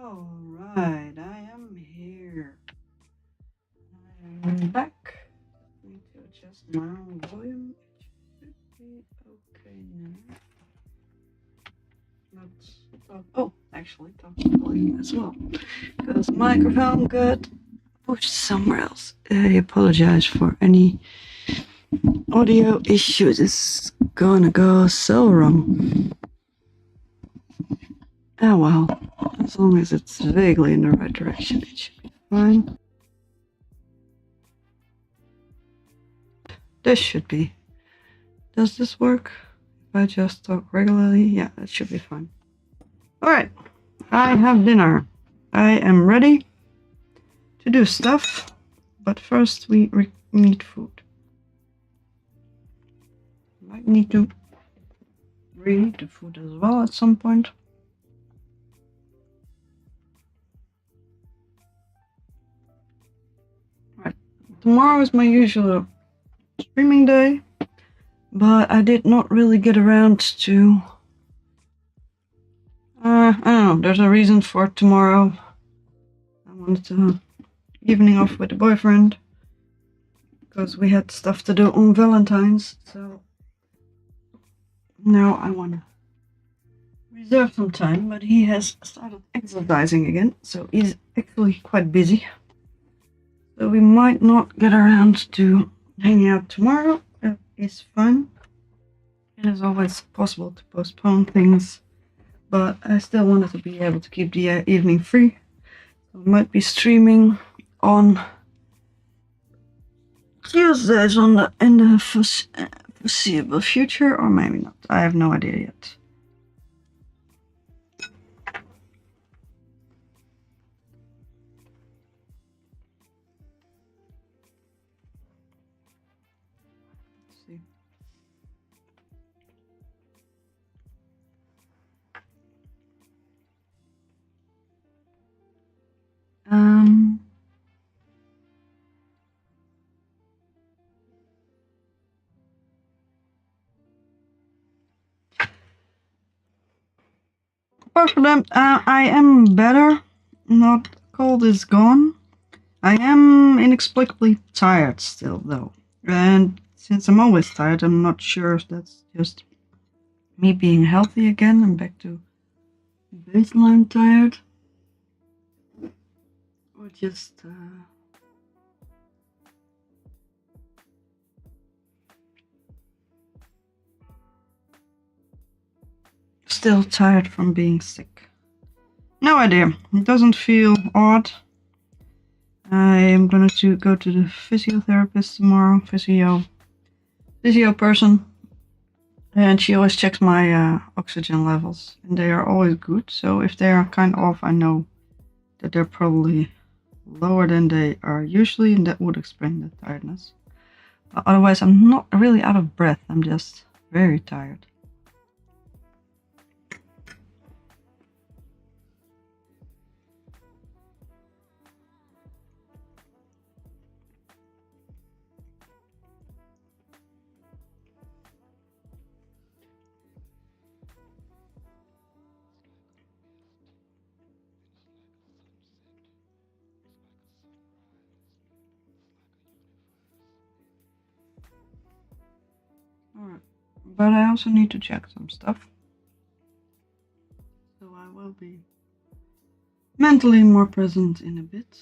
Alright, I am here. I am back. Need to adjust my volume. It should be okay now. Actually talk volume as well. Because the microphone got pushed somewhere else. I apologize for any audio issues. It's gonna go so wrong. Oh well, as long as it's vaguely in the right direction, it should be fine. This should be. Does this work? If I just talk regularly, yeah, that should be fine. Alright, I have dinner. I am ready to do stuff, but first we need food. Might need to reheat the food as well at some point. Right, tomorrow is my usual streaming day, but I did not really get around to I don't know, there's a reason for tomorrow. I wanted to evening off with the boyfriend because we had stuff to do on Valentine's, so now I want to reserve some time, but he has started exercising again, so he's actually quite busy. So we might not get around to hanging out tomorrow. That is fun. It is always possible to postpone things, but I still wanted to be able to keep the evening free. So I might be streaming on Tuesdays in the foreseeable future, or maybe not. I have no idea yet. Let's see. Apart from them, I am better. Not cold is gone. I am inexplicably tired still, though. And since I'm always tired, I'm not sure if that's just me being healthy again and back to baseline tired, or just still tired from being sick. No idea. It doesn't feel odd. I am going to go to the physiotherapist tomorrow, physio person, and she always checks my oxygen levels, and they are always good. So if they are kind of off, I know that they're probably lower than they are usually, and that would explain the tiredness. But otherwise, I'm not really out of breath. I'm just very tired. Alright, but I also need to check some stuff. So I will be mentally more present in a bit.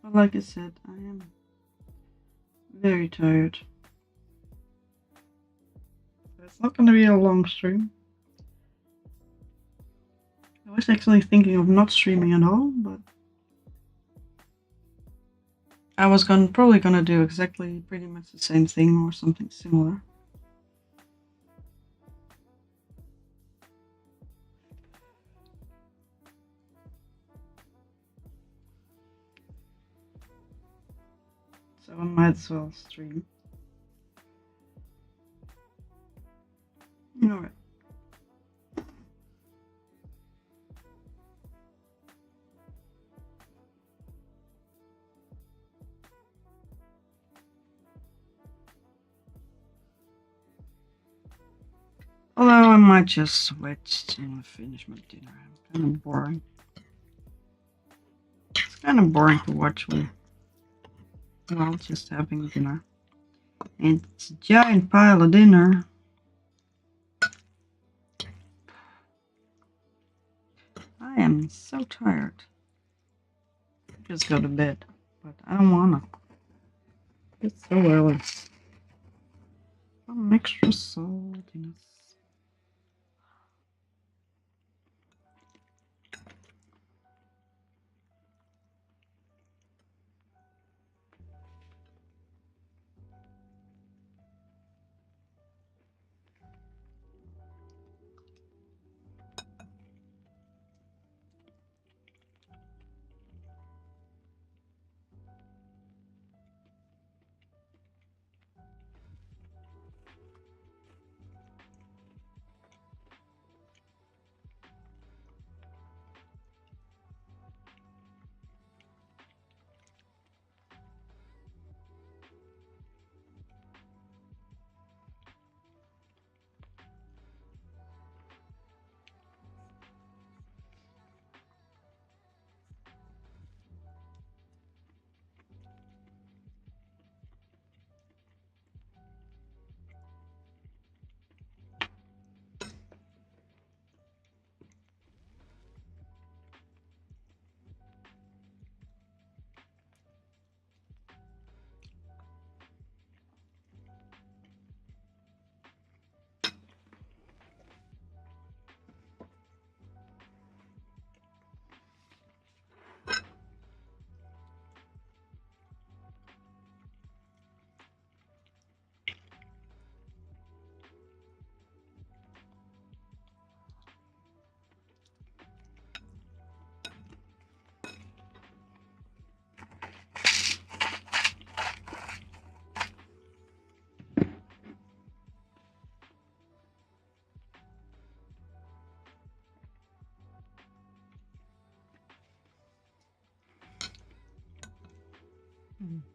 But like I said, I am very tired. It's not going to be a long stream. I was actually thinking of not streaming at all, but I was probably gonna do exactly pretty much the same thing or something similar. So I might as well stream. Alright. Although So I might just switch and finish my dinner. Kind of boring. It's kind of boring to watch while just having dinner. And it's a giant pile of dinner. I am so tired. Just go to bed, but I don't wanna. It's so early. Some extra saltiness.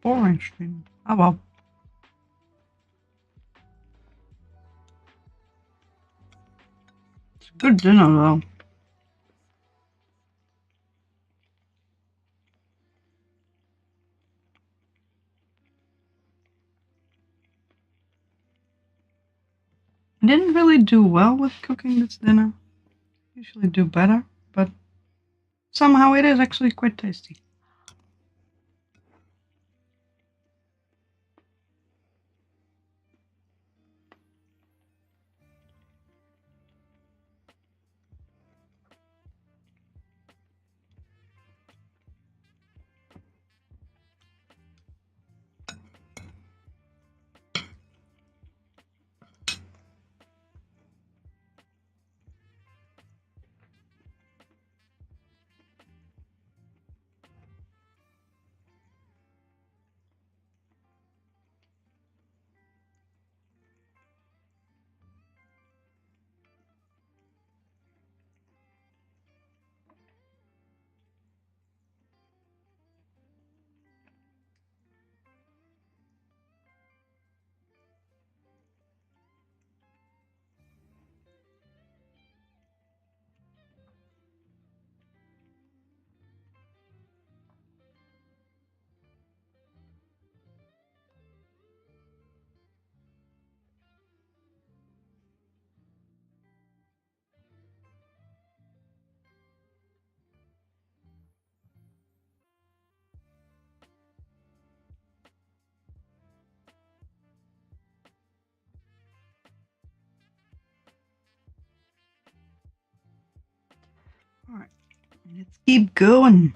Boring stream. Oh well. It's a good dinner though. I didn't really do well with cooking this dinner. Usually do better, but somehow it is actually quite tasty. Alright, let's keep going.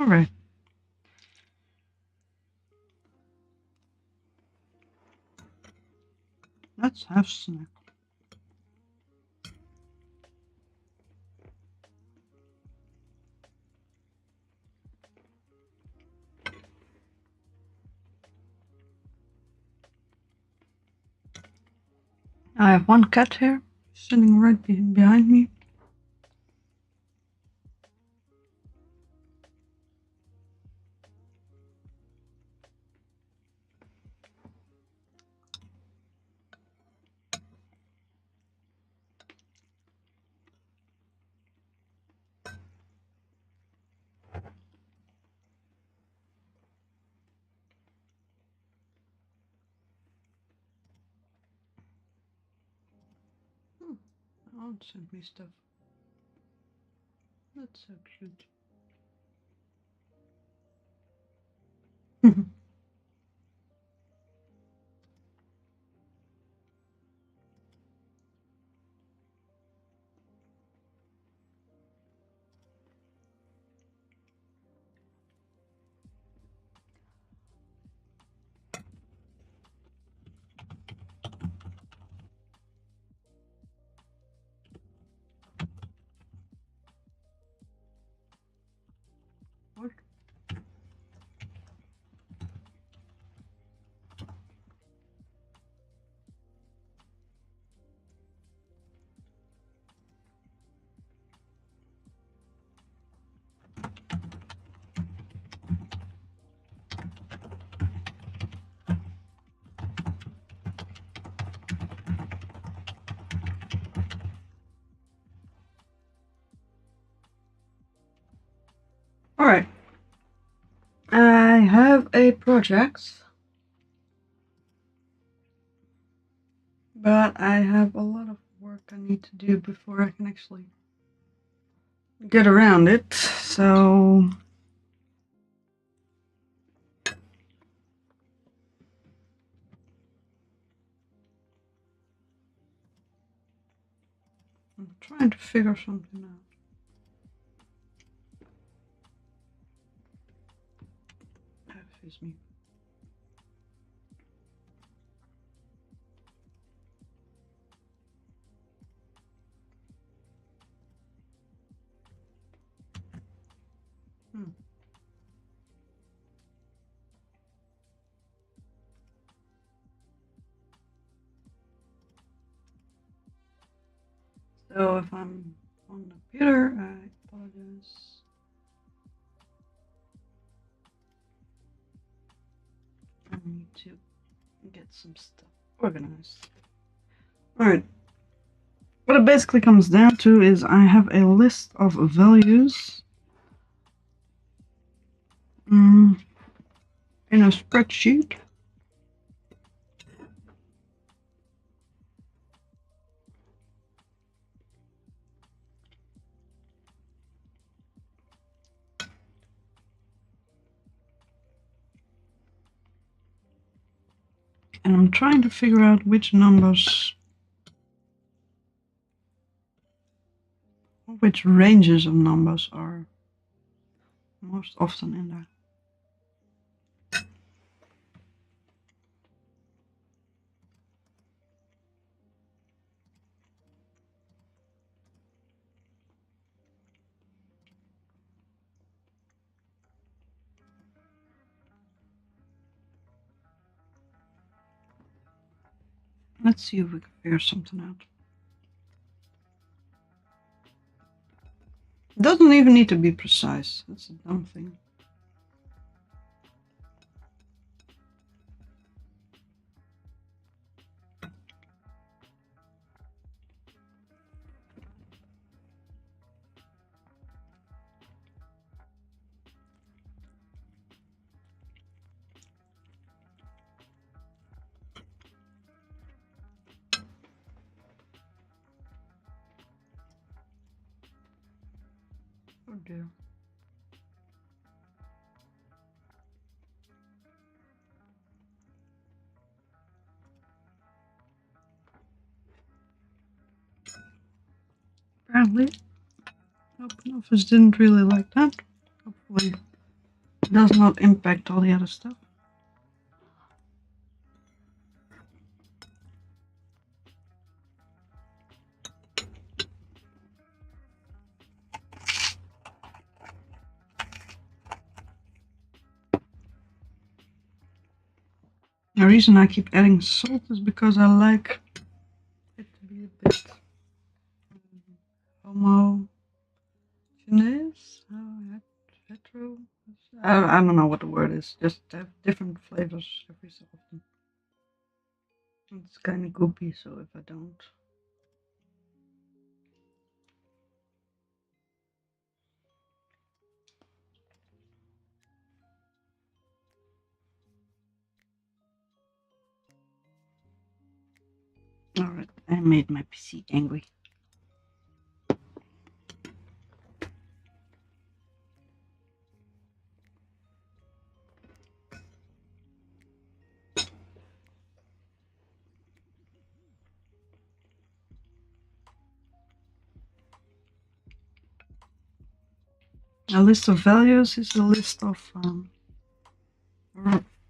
Alright. Let's have snack. I have one cat here, sitting right behind me. Oh, send me stuff. That's so cute. What? Alright. I have a project, but I have a lot of work I need to do before I can actually get around it, so I'm trying to figure something out. Excuse me. So if I'm on the computer, I apologize. I need to get some stuff organized. Alright. What it basically comes down to is I have a list of values in a spreadsheet. And I'm trying to figure out which numbers, which ranges of numbers are most often in there. Let's see if we can figure something out. It doesn't even need to be precise. That's a dumb thing. Oh dear. Apparently, OpenOffice didn't really like that. Hopefully does not impact all the other stuff. The reason I keep adding salt is because I like it to be a bit homogeneous. Hetero. I don't know what the word is. Just have different flavors every so often. It's kind of goopy, so if I don't. Alright, I made my PC angry. A list of values is a list of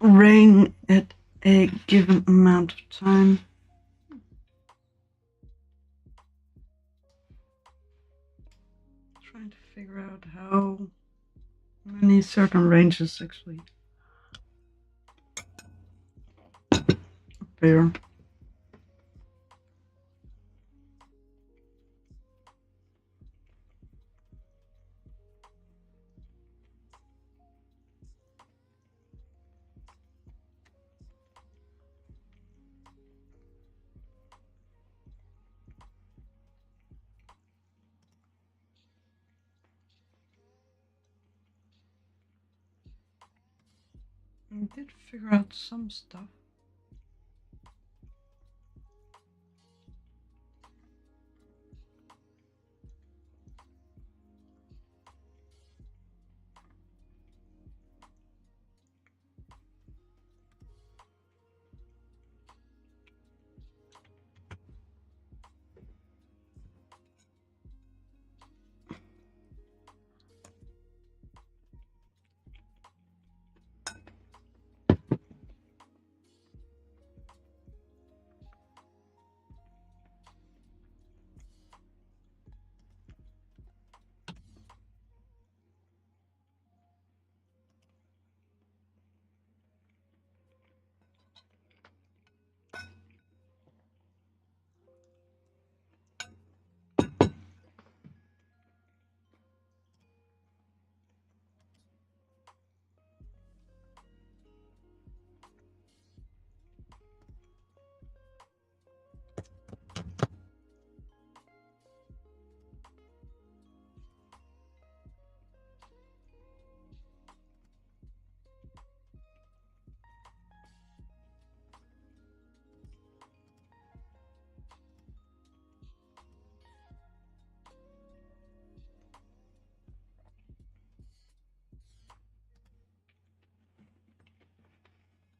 rain at a given amount of time. Trying to figure out how many certain ranges actually appear. I did figure out some stuff.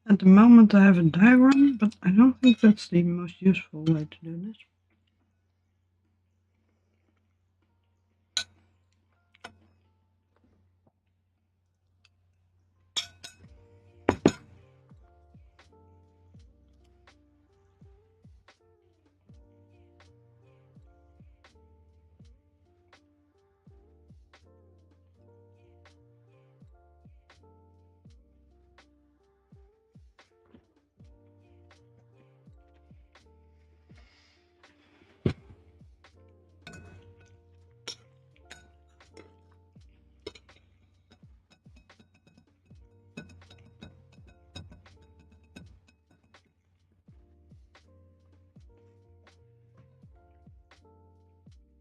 At the moment I have a diagram, but I don't think that's the most useful way to do this.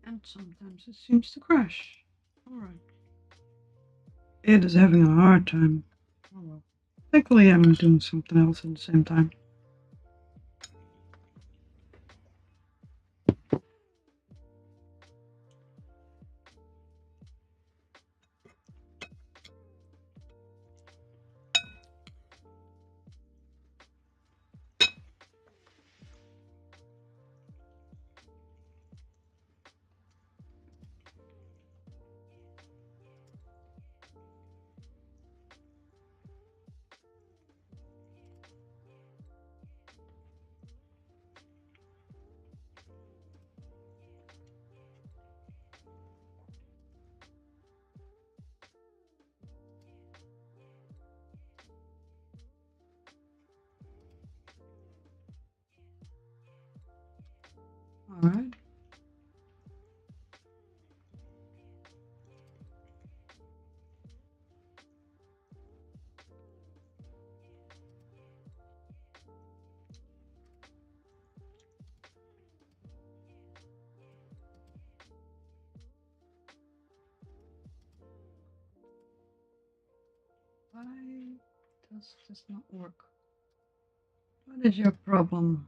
And sometimes it seems to crash. Alright. It is having a hard time. Oh well. Thankfully I'm doing something else at the same time. Why does this not work? What is your problem?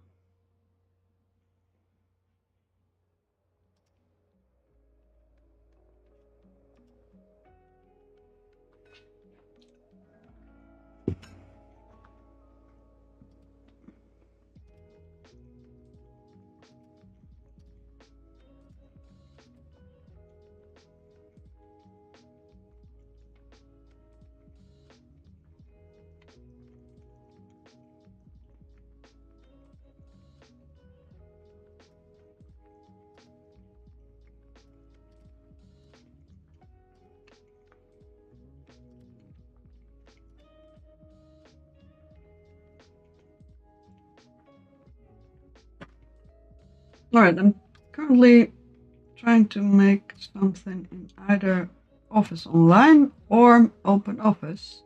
Alright, I'm currently trying to make something in either Office Online or Open Office.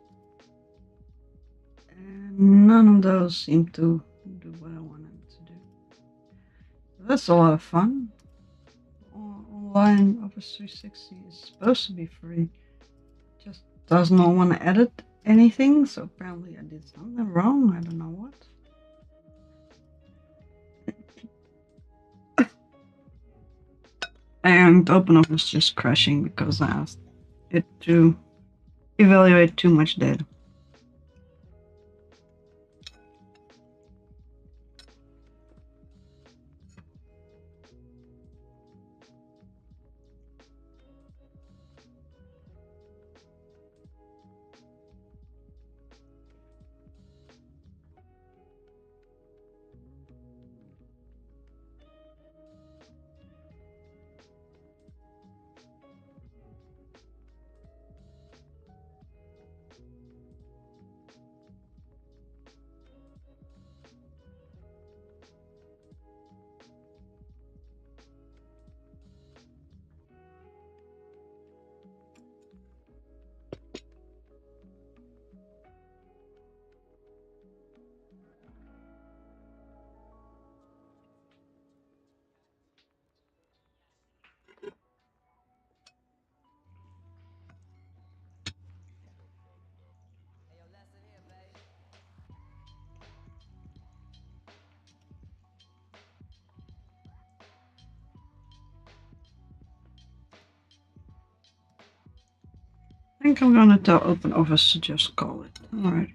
And none of those seem to do what I want them to do. So that's a lot of fun. Online Office 360 is supposed to be free. Just does not want to edit anything, so apparently I did something wrong. I don't know what. And OpenOffice is just crashing because I asked it to evaluate too much data. I think I'm gonna tell OpenOffice to just call it. Alright.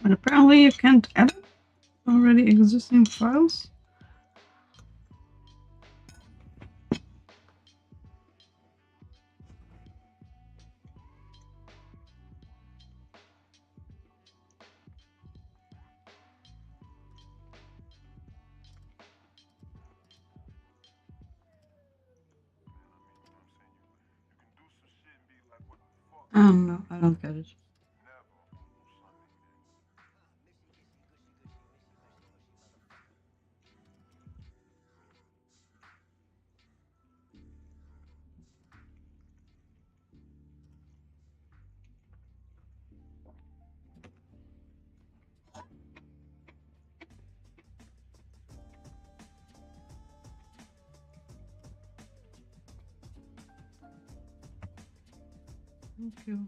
But apparently you can't edit already existing files. Oh no, I don't get it. Thank you.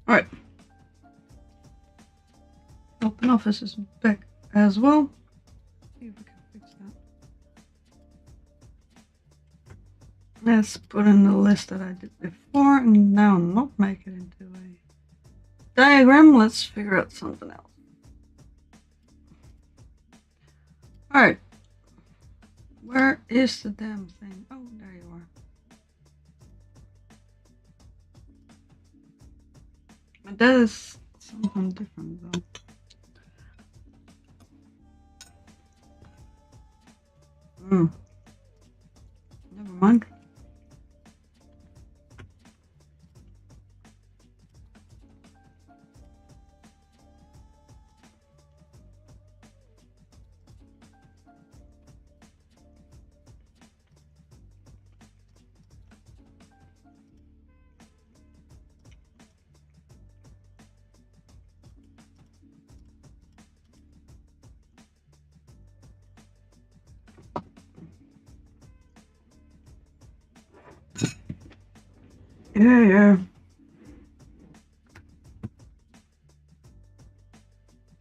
Alright. Open office is back as well. See if we can fix that. Let's put in the list that I did before and now not make it into a diagram. Let's figure out something else. Alright. Where is the damn thing? Oh, there you are. But that is something different though. Never mind. Yeah.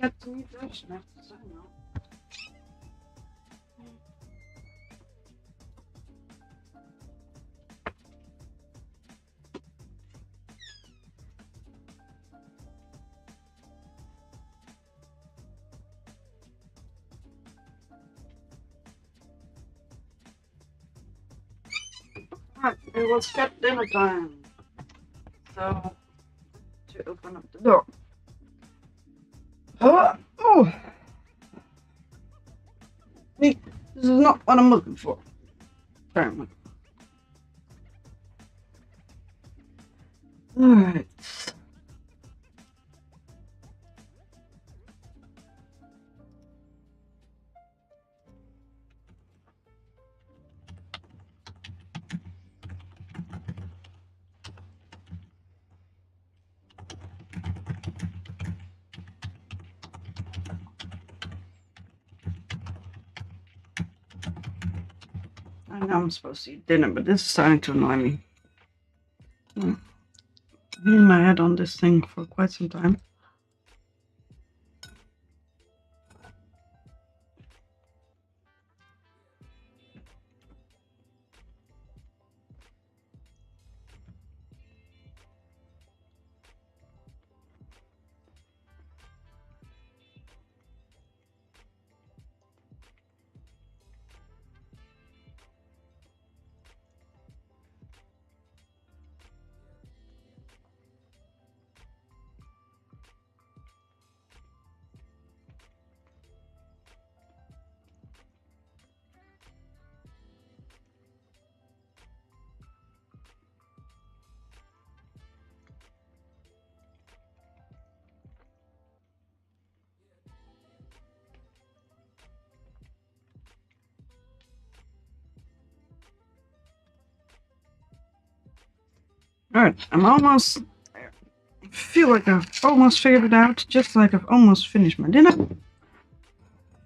Got to meet Dutch now, so I know. Right, it was cat dinner time. So, to open up the door. Oh! This is not what I'm looking for. Apparently. Alright. I know I'm supposed to eat dinner, but this is starting to annoy me. I'm hitting my head on this thing for quite some time. Alright, I'm almost there. I feel like I've almost figured it out, just like I've almost finished my dinner.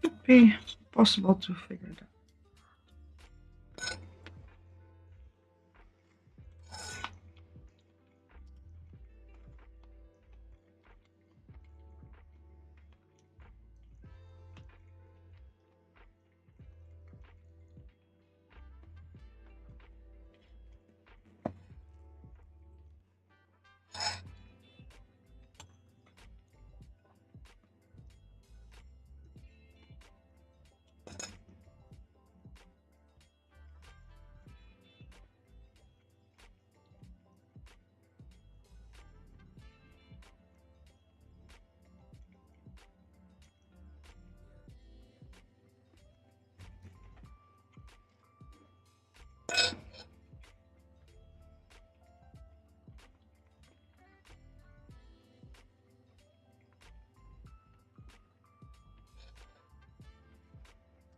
Should be possible to figure it out.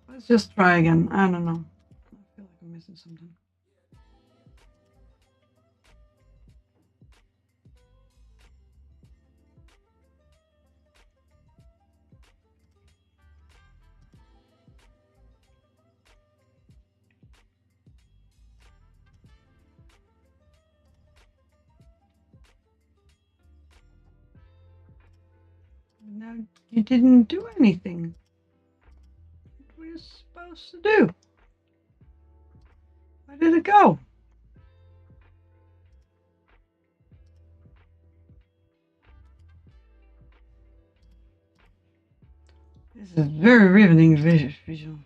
Let's just try again. I don't know. I feel like I'm missing something. Now You didn't do anything. What were you supposed to do? Where did it go? This is very riveting visual.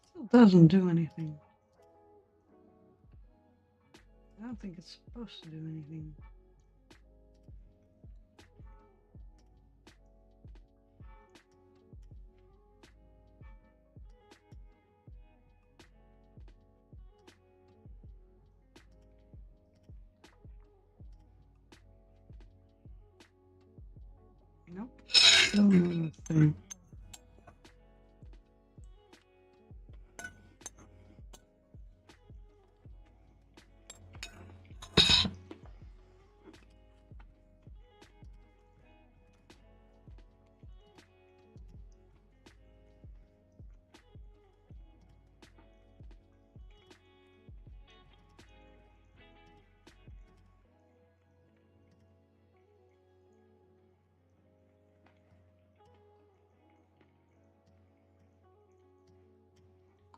Still doesn't do anything. I don't think it's supposed to do anything. Nope. Still another thing.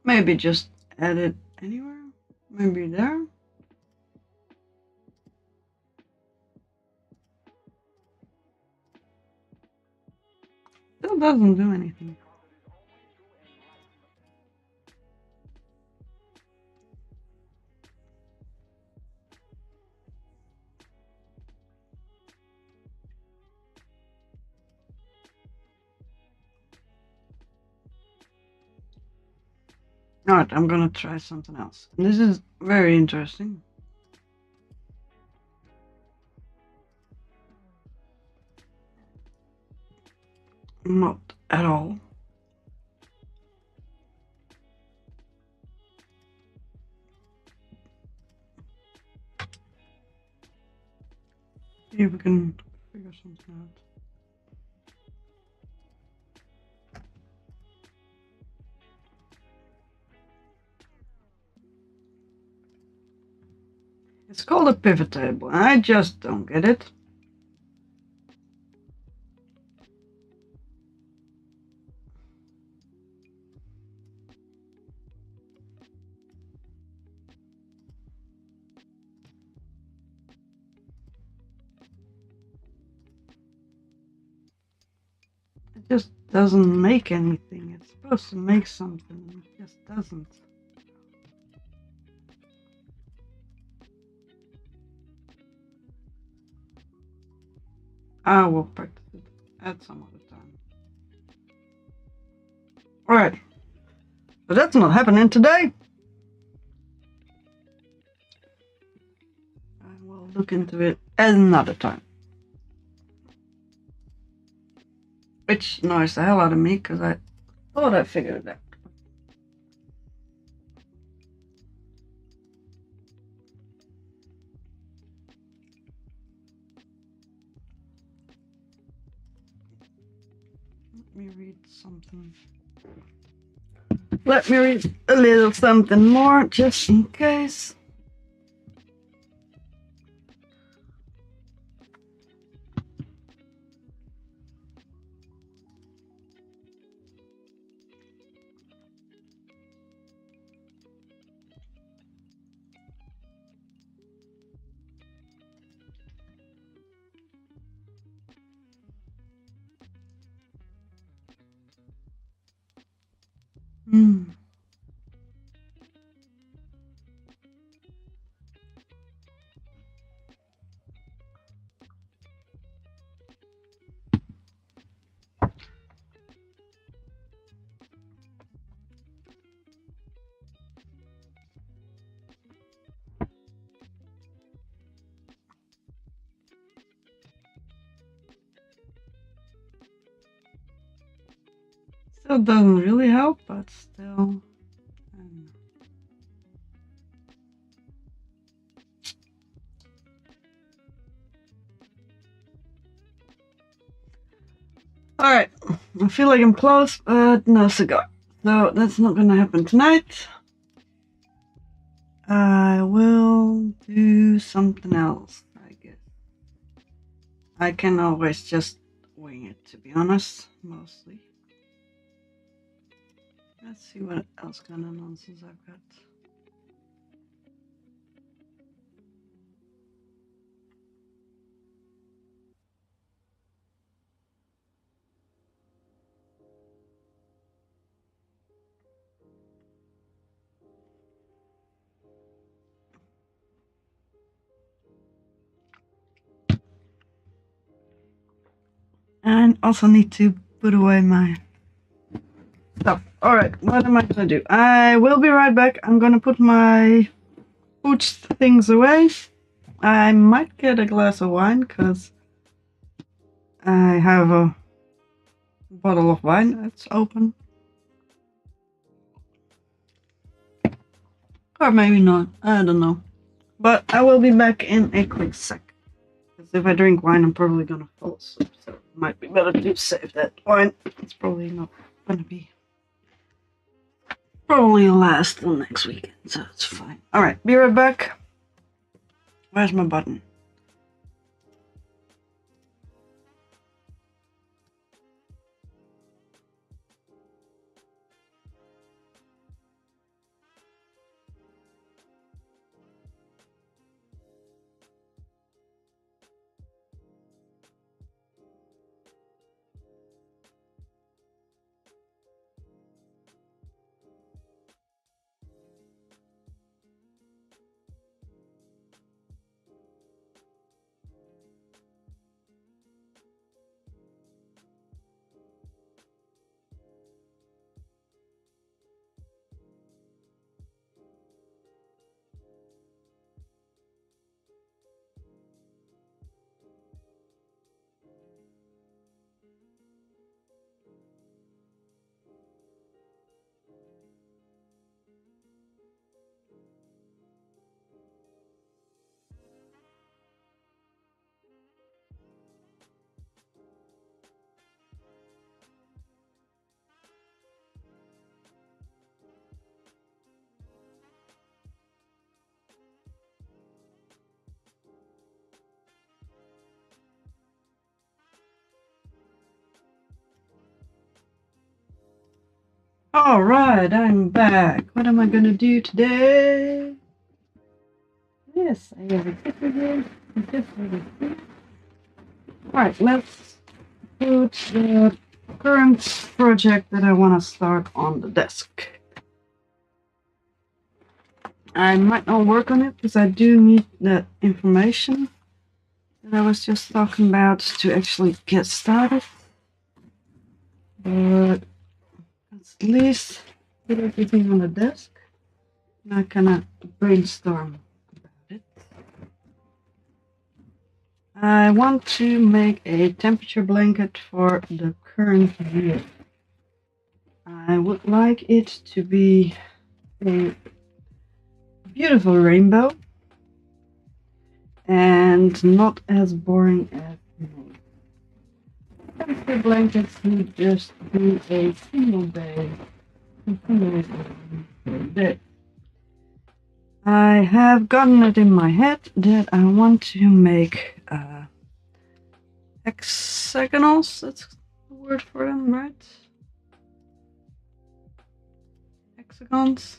Maybe just add it anywhere. Maybe there. Still doesn't do anything. Alright, I'm gonna try something else. This is very interesting. Not at all. See if we can figure something out. It's called a pivot table, and I just don't get it. It just doesn't make anything. It's supposed to make something, it just doesn't. I will practice it at some other time. Alright, but that's not happening today. I will look into it another time. Which annoys the hell out of me, because I thought I figured it out. Let me read something. Let me read a little something more, just in case. Still doesn't really help, but still. Alright, I feel like I'm close, but no cigar. So that's not gonna happen tonight. I will do something else, I guess. I can always just wing it, to be honest, mostly. Let's see what else kind of nonsense I've got. And also need to put away my stuff. Alright, what am I gonna do? I will be right back. I'm gonna put my pooch things away. I might get a glass of wine because I have a bottle of wine that's open. Or maybe not, I don't know. But I will be back in a quick sec. Because if I drink wine, I'm probably gonna fall asleep. So it might be better to save that wine. It's probably not gonna be. Probably last till next weekend, so it's fine. Alright, be right back. Where's my button? Alright, I'm back. What am I gonna do today? Yes, I have a gift again. Alright, let's put the current project that I want to start on the desk. I might not work on it because I do need the information that I was just talking about to actually get started. But let's at least put everything on the desk. And I can brainstorm about it. I want to make a temperature blanket for the current year. I would like it to be a beautiful rainbow and not as boring as me. Temperature blankets would just be a single day. I have gotten it in my head that I want to make hexagonals. That's the word for them, right? Hexagons.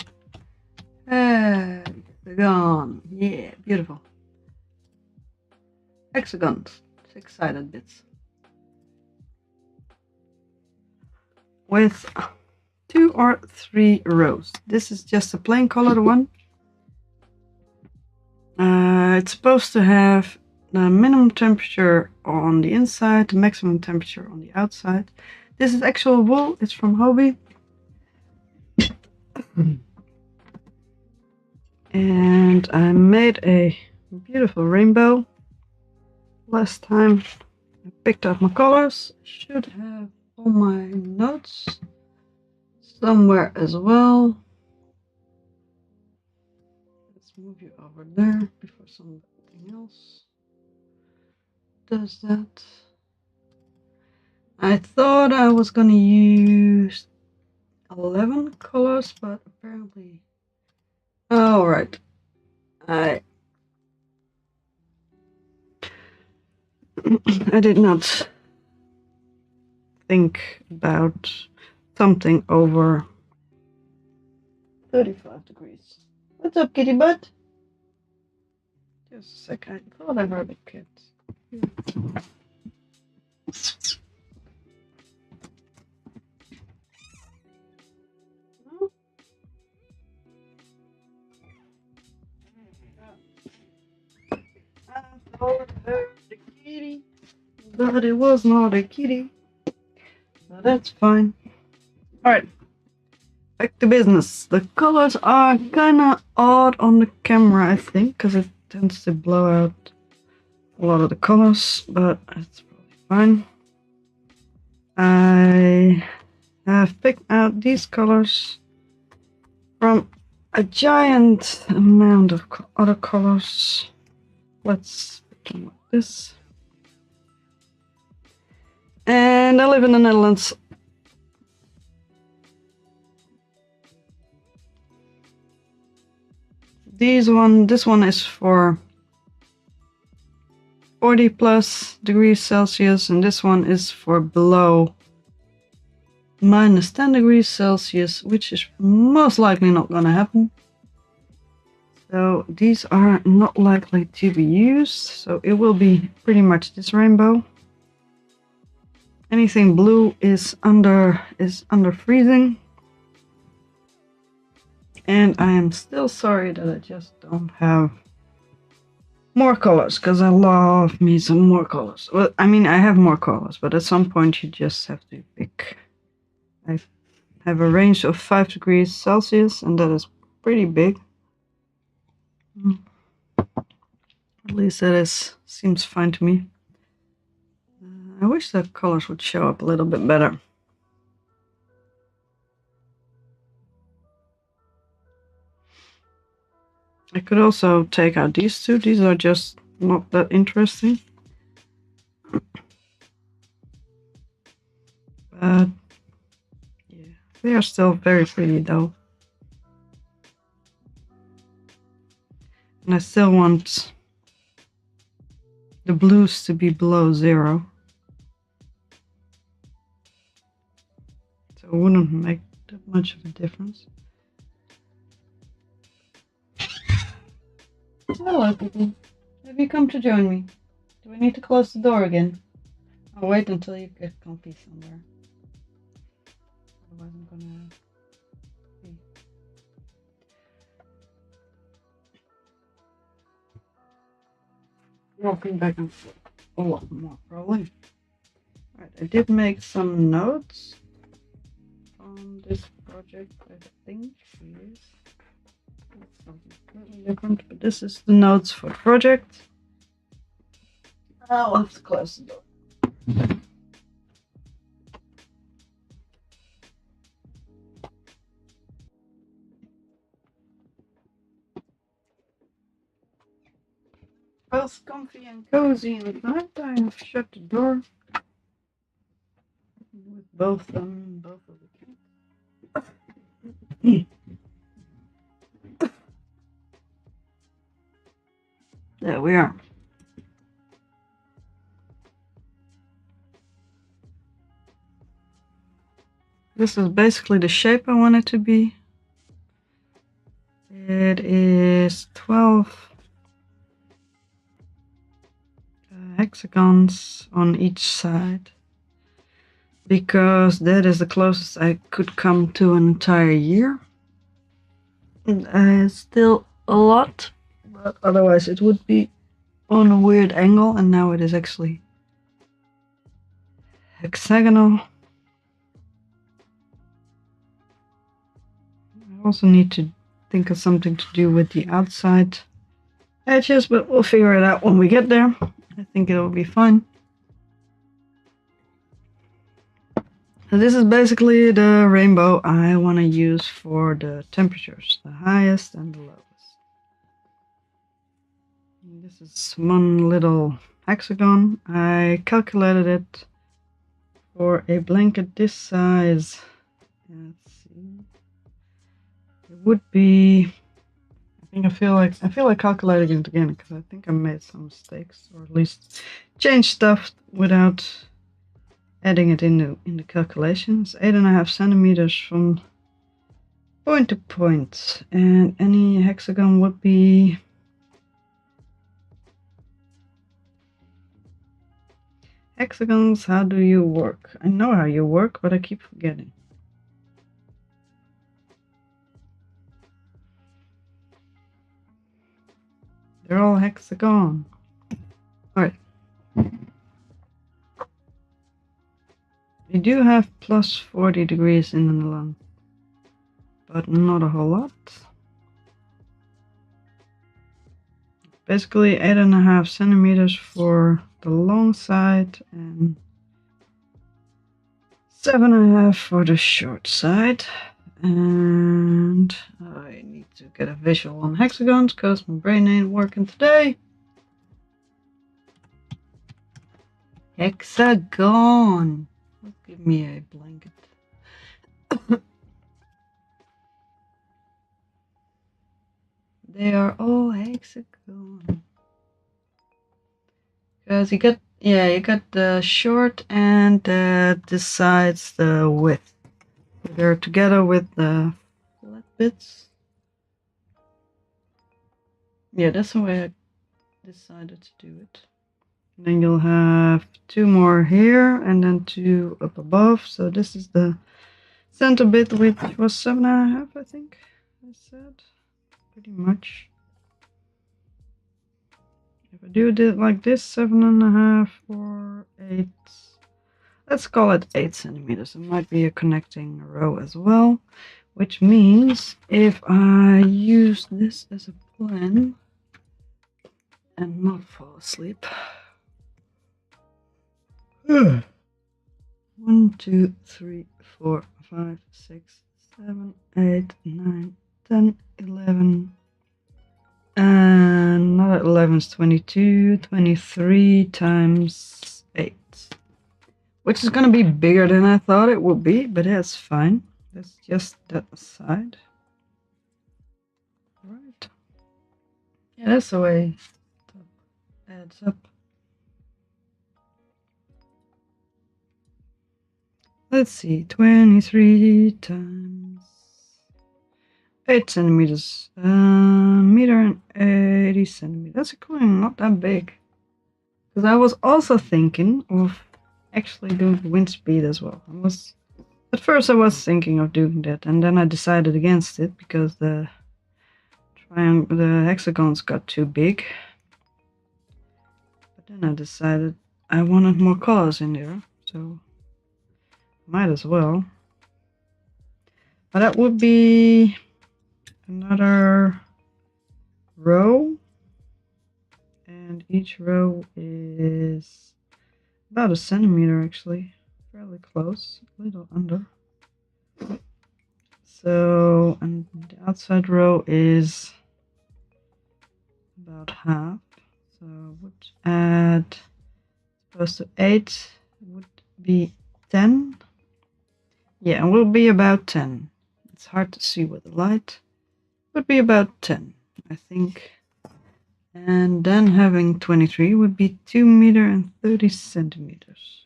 Hexagon. Yeah, beautiful. Hexagons. 6-sided bits. With 2 or 3 rows. This is just a plain colored one. It's supposed to have the minimum temperature on the inside, the maximum temperature on the outside. This is actual wool. It's from Hobby. And I made a beautiful rainbow. Last time I picked up my colors. I should have all my notes. somewhere as well. Let's move you over there before something else does that. I thought I was gonna use 11 colors, but apparently... Oh, right. I did not think about something over 35 degrees. What's up, kitty butt? Just a sec, I thought I heard a cat. I thought I heard the kitty, but it was not a kitty. So that's fine. Alright, back to business. The colors are kinda odd on the camera, I think, because it tends to blow out a lot of the colors, but it's probably fine. I have picked out these colors from a giant amount of other colors. Let's pick them like this. And I live in the Netherlands. This one is for 40 plus degrees Celsius, and this one is for below minus 10 degrees Celsius, which is most likely not gonna happen. So these are not likely to be used, so it will be pretty much this rainbow. Anything blue is under freezing. And I am still sorry that I just don't have more colors, because I love me some more colors. Well, I mean, I have more colors, but at some point you just have to pick. I have a range of 5 degrees Celsius, and that is pretty big. At least that seems fine to me. I wish the colors would show up a little bit better. I could also take out these two. These are just not that interesting. But yeah, they are still very pretty though. And I still want the blues to be below 0. So it wouldn't make that much of a difference. Hello, people. Have you come to join me? Do I need to close the door again? I'll wait until you get comfy somewhere. Otherwise I'm gonna be walking back and forth a lot more, probably. Alright, I did make some notes on this project, I think. Yes. Something completely different, but this is the notes for the project. I'll have to close the door. Both comfy and cozy inside. I have shut the door with both of the cats. There we are. This is basically the shape I want it to be. It is 12 hexagons on each side, because that is the closest I could come to an entire year. Still a lot, but otherwise it would be on a weird angle, and now it is actually hexagonal. I also need to think of something to do with the outside edges, but we'll figure it out when we get there. I think it'll be fine. And this is basically the rainbow I want to use for the temperatures, the highest and the lowest. And this is one little hexagon. I calculated it for a blanket this size. Let's see. It would be, I feel like calculating it again because I think I made some mistakes, or at least changed stuff without adding it in the calculations. 8.5 centimeters from point to point, and any hexagon would be hexagons. How do you work? I know how you work, but I keep forgetting. They're all hexagon. Alright. We do have plus 40 degrees in the long, but not a whole lot. Basically 8.5 centimeters for the long side and 7.5 for the short side. And I need to get a visual on hexagons because my brain ain't working today. Hexagon. Give me a blanket. They are all hexagon. Because you got the short and this side's the width. They're together with the flat bits. Yeah, that's the way I decided to do it. And then you'll have 2 more here and then 2 up above. So this is the center bit, which was 7.5, I think I said. Pretty much. If I do it like this, 7.5 or 8. Let's call it 8 centimeters. It might be a connecting row as well, which means if I use this as a plan and not fall asleep. 1, 2, 3, 4, 5, 6, 7, 8, 9, 10, 11. And not 11 is 22, 23 times 8. Which is going to be bigger than I thought it would be, but that's fine. That's just that side. Right. Yeah, that's the way it adds up. Let's see, 23 times 8 centimeters. Meter and 80 centimeters. That's actually not that big. Because I was also thinking of actually doing wind speed as well. At first I was thinking of doing that, and then I decided against it because the hexagons got too big. But then I decided I wanted more colors in there, so might as well. But that would be another row, and each row is about 1 centimeter actually, fairly close, a little under. So, and the outside row is about half, so would add, opposed to 8, would be 10. Yeah, it will be about 10. It's hard to see with the light. Would be about 10, I think. And then having 23 would be 2 meters and 30 centimeters.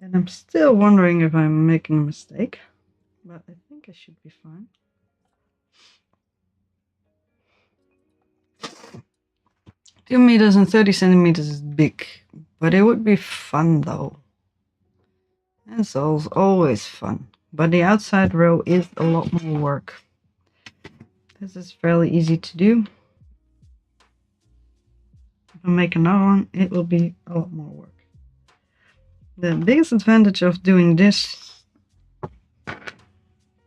And I'm still wondering if I'm making a mistake, but I think I should be fine. Two meters and 30 centimeters is big, but it would be fun though. It's always fun, but the outside row is a lot more work. This is fairly easy to do. If I make another one, it will be a lot more work. The biggest advantage of doing this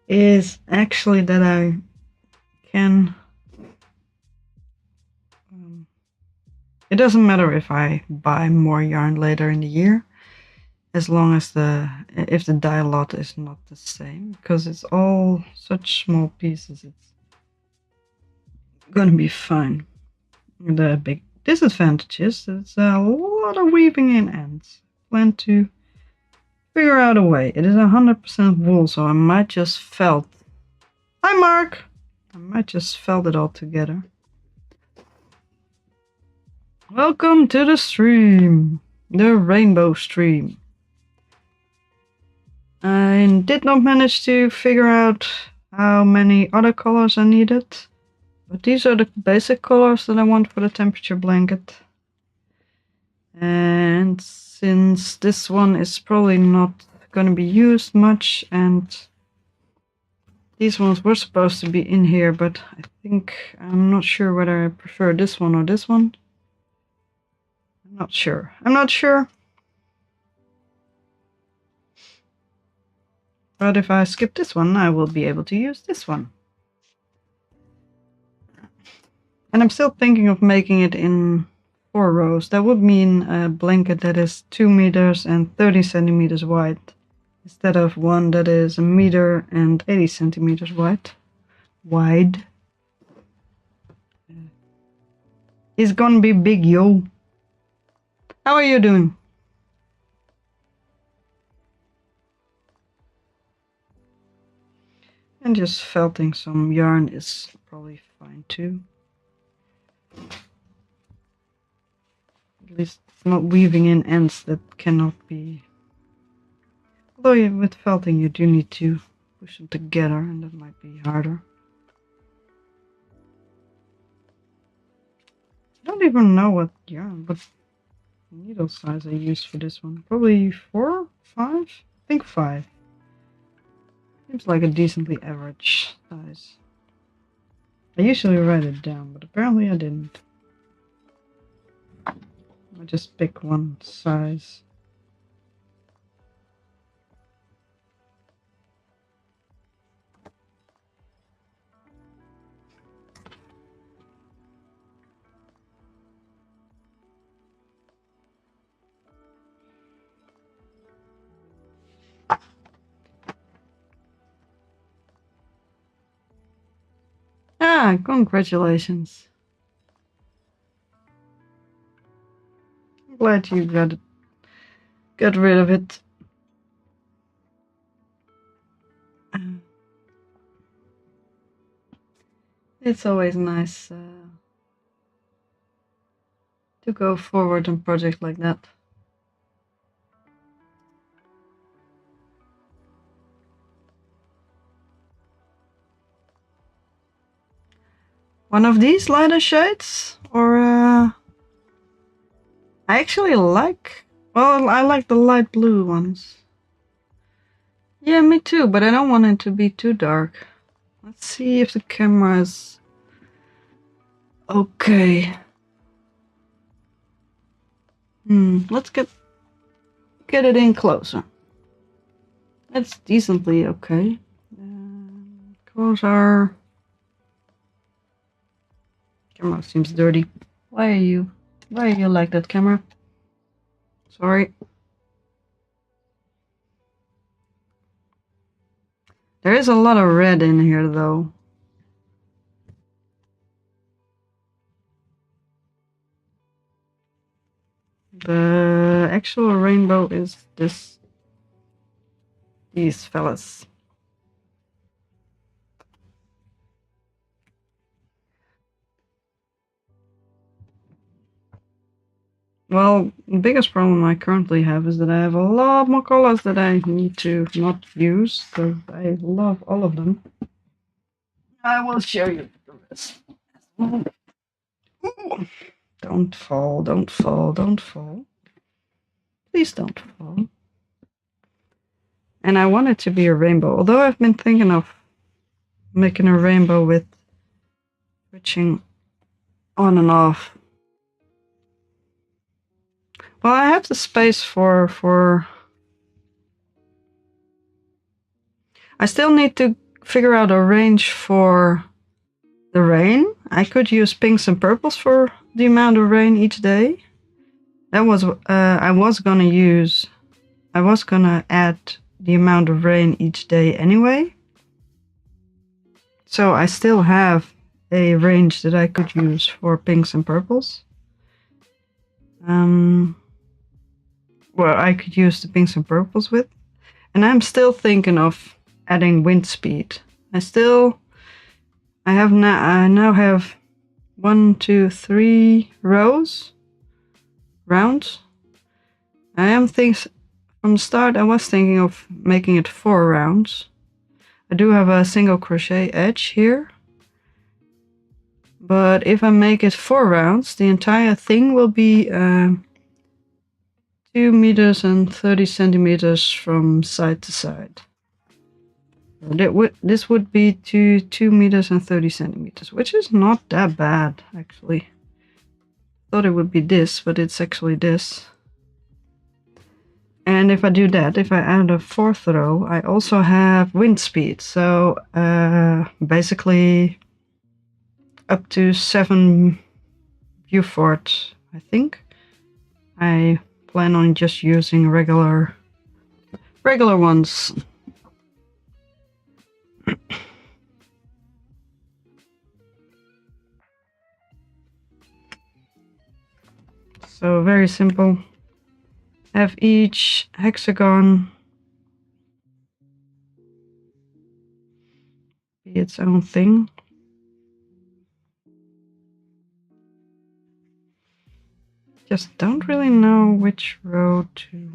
is actually that I can... it doesn't matter if I buy more yarn later in the year. as long as if the die lot is not the same, because it's all such small pieces, it's gonna be fine. The big disadvantage is it's a lot of weaving in ends. Plan to figure out a way. It is 100% wool, so I might just felt. Hi, Mark! I might just felt it all together. Welcome to the stream, the rainbow stream. I did not manage to figure out how many other colors I needed, but these are the basic colors that I want for the temperature blanket. And since this one is probably not going to be used much, and these ones were supposed to be in here, but I think I'm not sure whether I prefer this one or this one. I'm not sure. But if I skip this one, I will be able to use this one. And I'm still thinking of making it in 4 rows. That would mean a blanket that is 2 meters and 30 centimeters wide, instead of one that is 1 meter and 80 centimeters wide. It's gonna be big, yo. How are you doing? And just felting some yarn is probably fine too. At least it's not weaving in ends that cannot be. Although with felting you do need to push them together, and that might be harder. I don't even know what needle size I used for this one. Probably 4, 5? I think 5. Seems like a decently average size. I usually write it down, but apparently I didn't. I just pick one size. Ah, congratulations. I'm glad you got rid of it. It's always nice to go forward on projects like that. One of these lighter shades, or I actually like. Well, I like the light blue ones. Yeah, me too, but I don't want it to be too dark. Let's see if the camera is okay. Let's get it in closer. That's decently okay. Colors are. Camera seems dirty. Why are you like that, camera? Sorry. There is a lot of red in here though. The actual rainbow is these fellas. Well, the biggest problem I currently have is that I have a lot more colors that I need to not use, because I love all of them. I will show you the rest. Ooh. Don't fall, don't fall, don't fall. Please don't fall. And I want it to be a rainbow, although I've been thinking of making a rainbow with switching on and off. Well, I have the space for... I still need to figure out a range for the rain. I could use pinks and purples for the amount of rain each day. That was I was gonna use I was gonna add the amount of rain each day anyway. So I still have a range that I could use for pinks and purples. Well, I could use the pinks and purples with. And I'm still thinking of adding wind speed. I now have 1, 2, 3 rounds. From the start I was thinking of making it 4 rounds. I do have a single crochet edge here. But if I make it 4 rounds, the entire thing will be 2 meters and 30 centimeters from side to side. This would be 2 meters and 30 centimeters, which is not that bad actually. Thought it would be this, but it's actually this. And if I do that, if I add a 4th row, I also have wind speed. So basically up to 7 Beaufort, I think. I plan on just using regular ones. So very simple. Have each hexagon be its own thing. Just don't really know which row to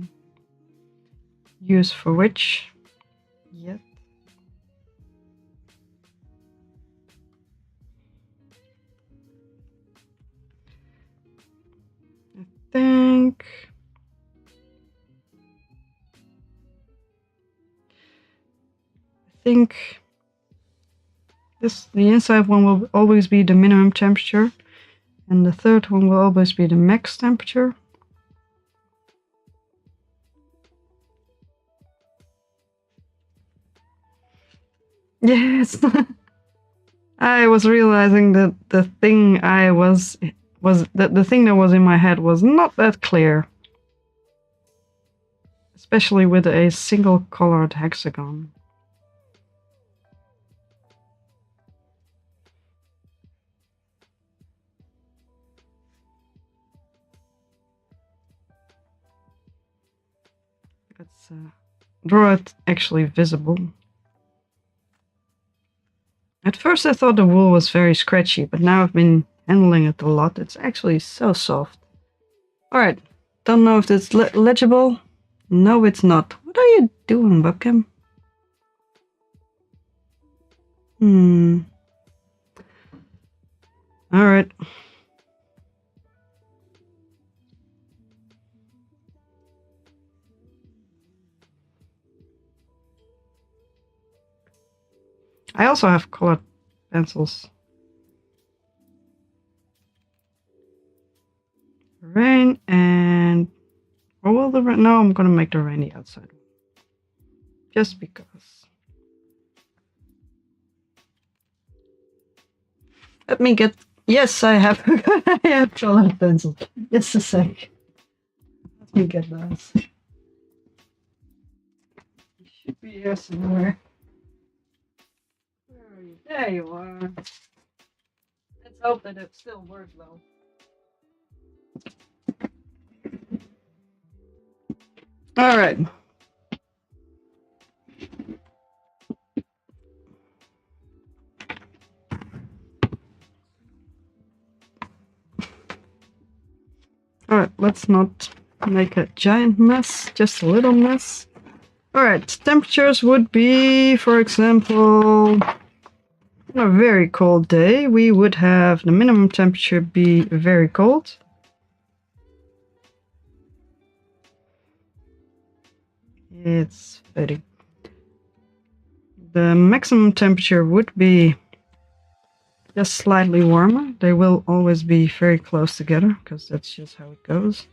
use for which yet. I think the inside one will always be the minimum temperature, and the 3rd one will always be the max temperature. Yes. I was realizing that the thing the thing that was in my head was not that clear. Especially with a single colored hexagon. Let's draw it actually visible. At first I thought the wool was very scratchy, but now I've been handling it a lot. It's actually so soft. Alright, don't know if it's legible. No, it's not. What are you doing, Webcam? Alright. I also have colored pencils. Rain and... Or will the rain... No, I'm gonna make the rainy outside. Just because. Let me get... Yes, I have I have colored pencils. Just a sec. Let me get those. They should be here somewhere. Where are you? There you are. Let's hope that it still works though. Alright. Alright, let's not make a giant mess, just a little mess. Alright, temperatures would be, for example, on a very cold day, we would have the minimum temperature be very cold. It's 30. The maximum temperature would be just slightly warmer. They will always be very close together, because that's just how it goes.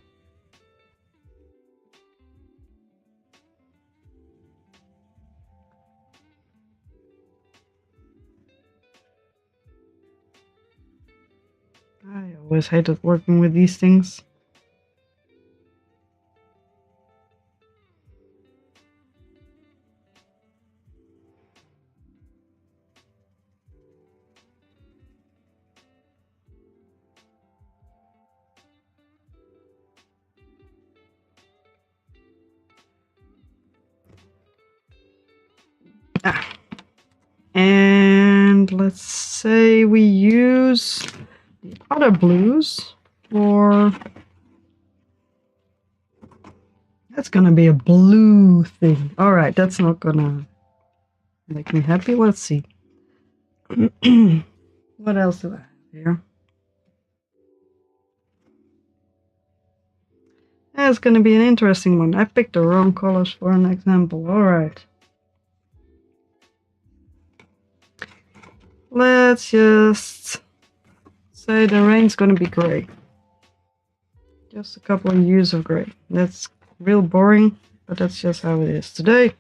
I always hated working with these things. let's say we use the other blues for... That's gonna be a blue thing. All right, that's not gonna make me happy. Let's see. What else do I have here? That's gonna be an interesting one. I picked the wrong colors for an example. All right. Let's just say the rain's gonna be gray. Just a couple of hues of gray. That's real boring, but that's just how it is today.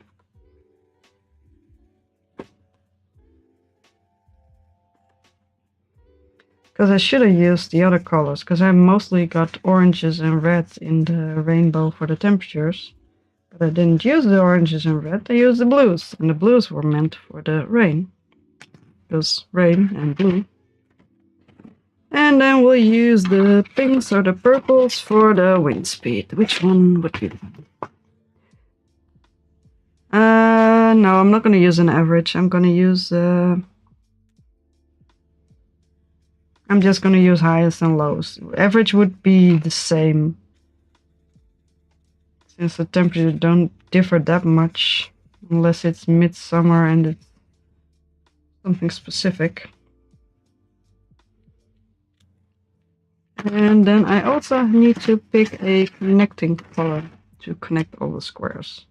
Because I should have used the other colors, because I mostly got oranges and reds in the rainbow for the temperatures. But I didn't use the oranges and red, I used the blues. And the blues were meant for the rain. Because rain and blue. And then we'll use the pinks or the purples for the wind speed. Which one would be the one? No, I'm not going to use an average. I'm going to use... I'm just going to use highest and lows. Average would be the same. Since the temperatures don't differ that much. Unless it's midsummer and it's something specific. And then I also need to pick a connecting color to connect all the squares.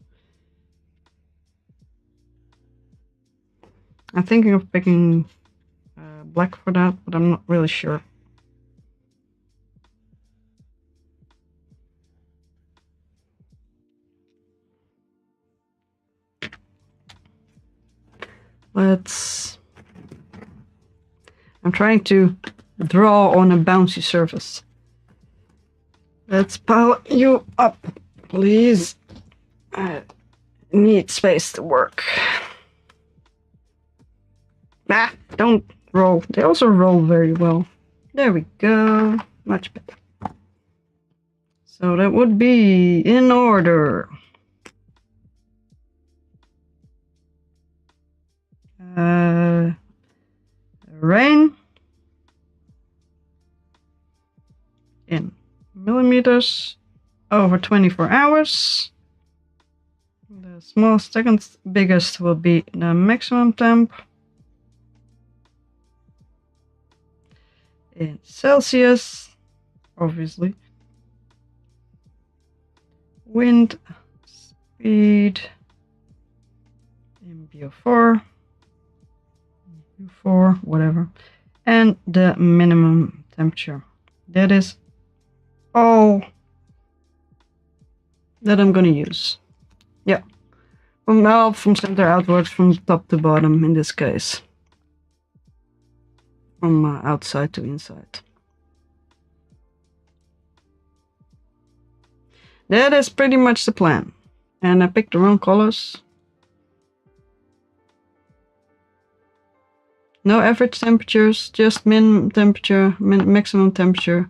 I'm thinking of picking black for that, but I'm not really sure. I'm trying to draw on a bouncy surface. Let's pile you up, please. I need space to work. Ah, don't roll. They also roll very well. There we go. Much better. So that would be in order. Rain in millimeters over 24 hours. The smallest, second biggest will be the maximum temp. In Celsius, obviously. Wind speed in BO4, U4, whatever, and the minimum temperature. That is all that I'm gonna use. Yeah, from center outwards, from top to bottom in this case. From outside to inside. That is pretty much the plan. And I picked the wrong colors. No average temperatures, just min temperature, maximum temperature,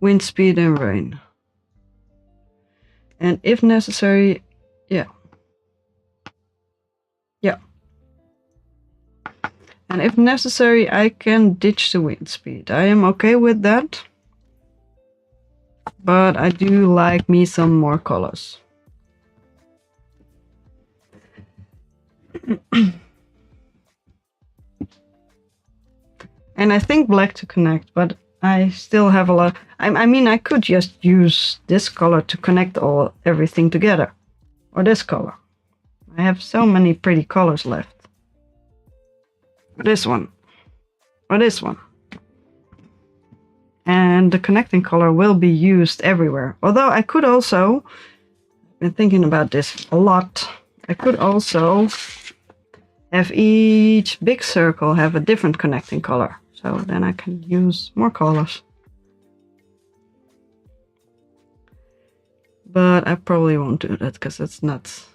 wind speed and rain. And if necessary, yeah. And if necessary, I can ditch the wind speed. I am okay with that. But I do like me some more colors. And I think black to connect, but I still have a lot. I mean, I could just use this color to connect everything together. Or this color. I have so many pretty colors left. Or this one. Or this one. And the connecting color will be used everywhere. Although I could also, I've been thinking about this a lot, I could also have each big circle have a different connecting color. So then I can use more colors. But I probably won't do that because it's nuts.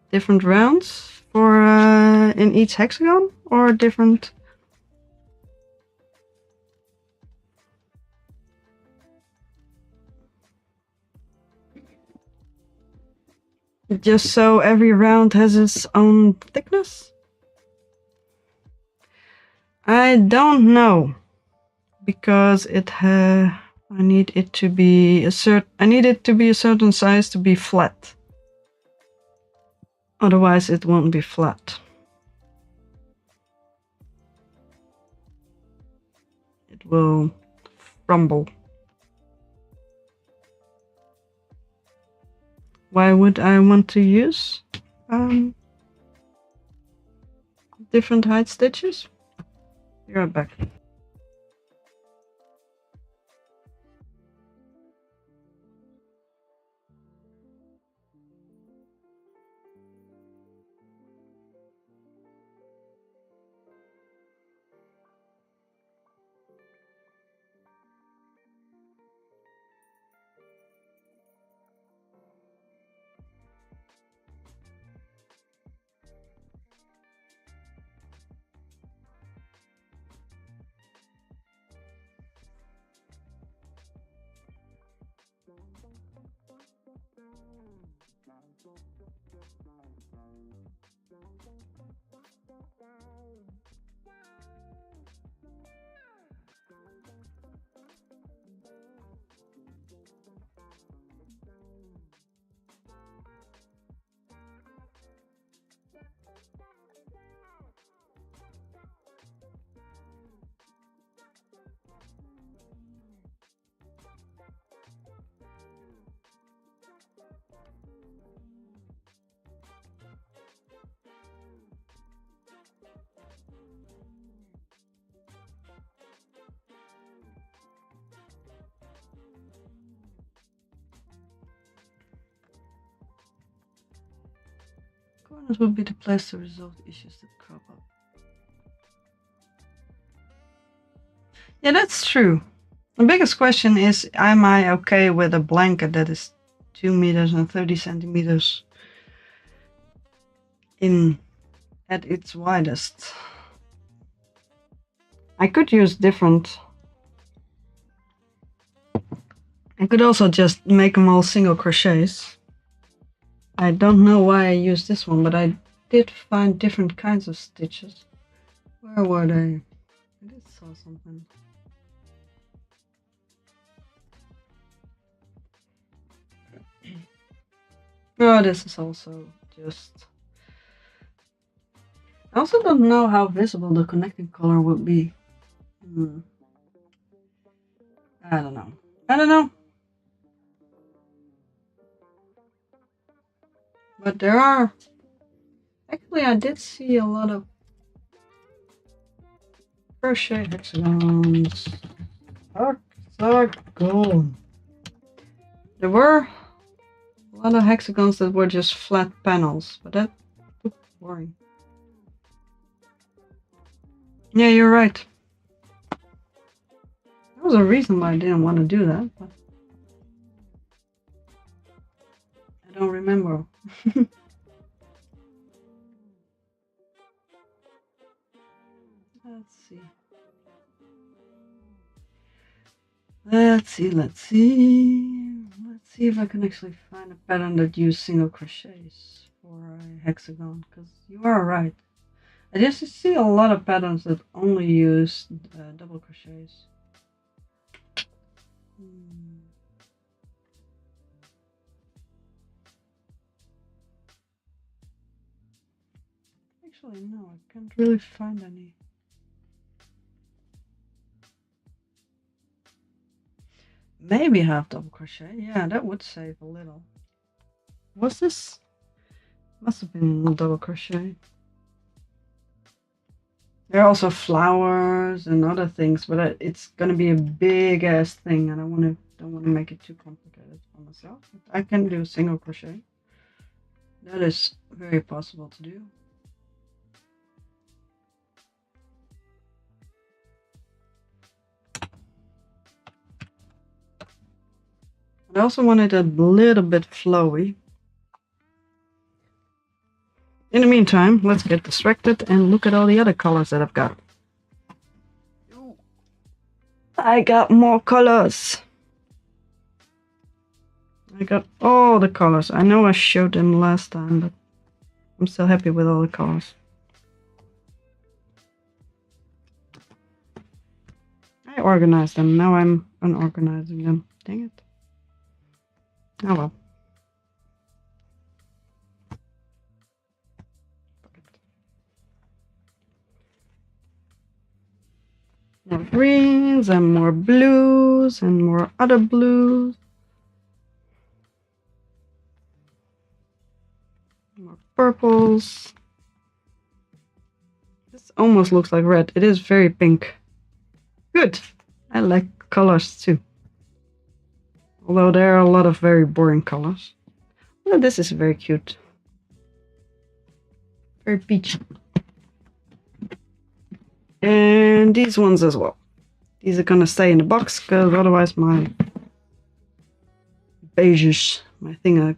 Different rounds for in each hexagon or different? Just so every round has its own thickness? I don't know, because I need it to be a certain size to be flat. Otherwise it won't be flat. It will crumble. Why would I want to use different height stitches? Be right back. Corners would be the place to resolve the issues that crop up. Yeah, that's true. The biggest question is, am I okay with a blanket that is 2 meters and 30 centimeters at its widest? I could use different. I could also just make them all single crochets. I don't know why I used this one, but I did find different kinds of stitches. Where were they? I did saw something. Oh, this is also just... I also don't know how visible the connecting color would be. I don't know. But there are... Actually, I did see a lot of crochet hexagons. Hexagon. There were a lot of hexagons that were just flat panels, but that was boring. Yeah, you're right. There was a reason why I didn't want to do that, but I don't remember. Let's see if I can actually find a pattern that uses single crochets for a hexagon, because you are right. I just see a lot of patterns that only use double crochets. Actually, no, I can't really find any. Maybe half double crochet. Yeah, that would save a little. What's this? Must have been double crochet. There are also flowers and other things, but it's gonna be a big ass thing, and I don't want to make it too complicated for myself. But I can do single crochet. That is very possible to do. I also want it a little bit flowy. In the meantime, let's get distracted and look at all the other colors that I've got. I got more colors. I got all the colors. I know I showed them last time, but I'm still happy with all the colors. I organized them. Now I'm unorganizing them. Dang it. Oh well. More greens and more blues and more other blues. More purples. This almost looks like red. It is very pink. Good. I like colors too. Although there are a lot of very boring colors. Well, this is very cute. Very peachy. And these ones as well. These are gonna stay in the box because otherwise my beiges, my thing I'm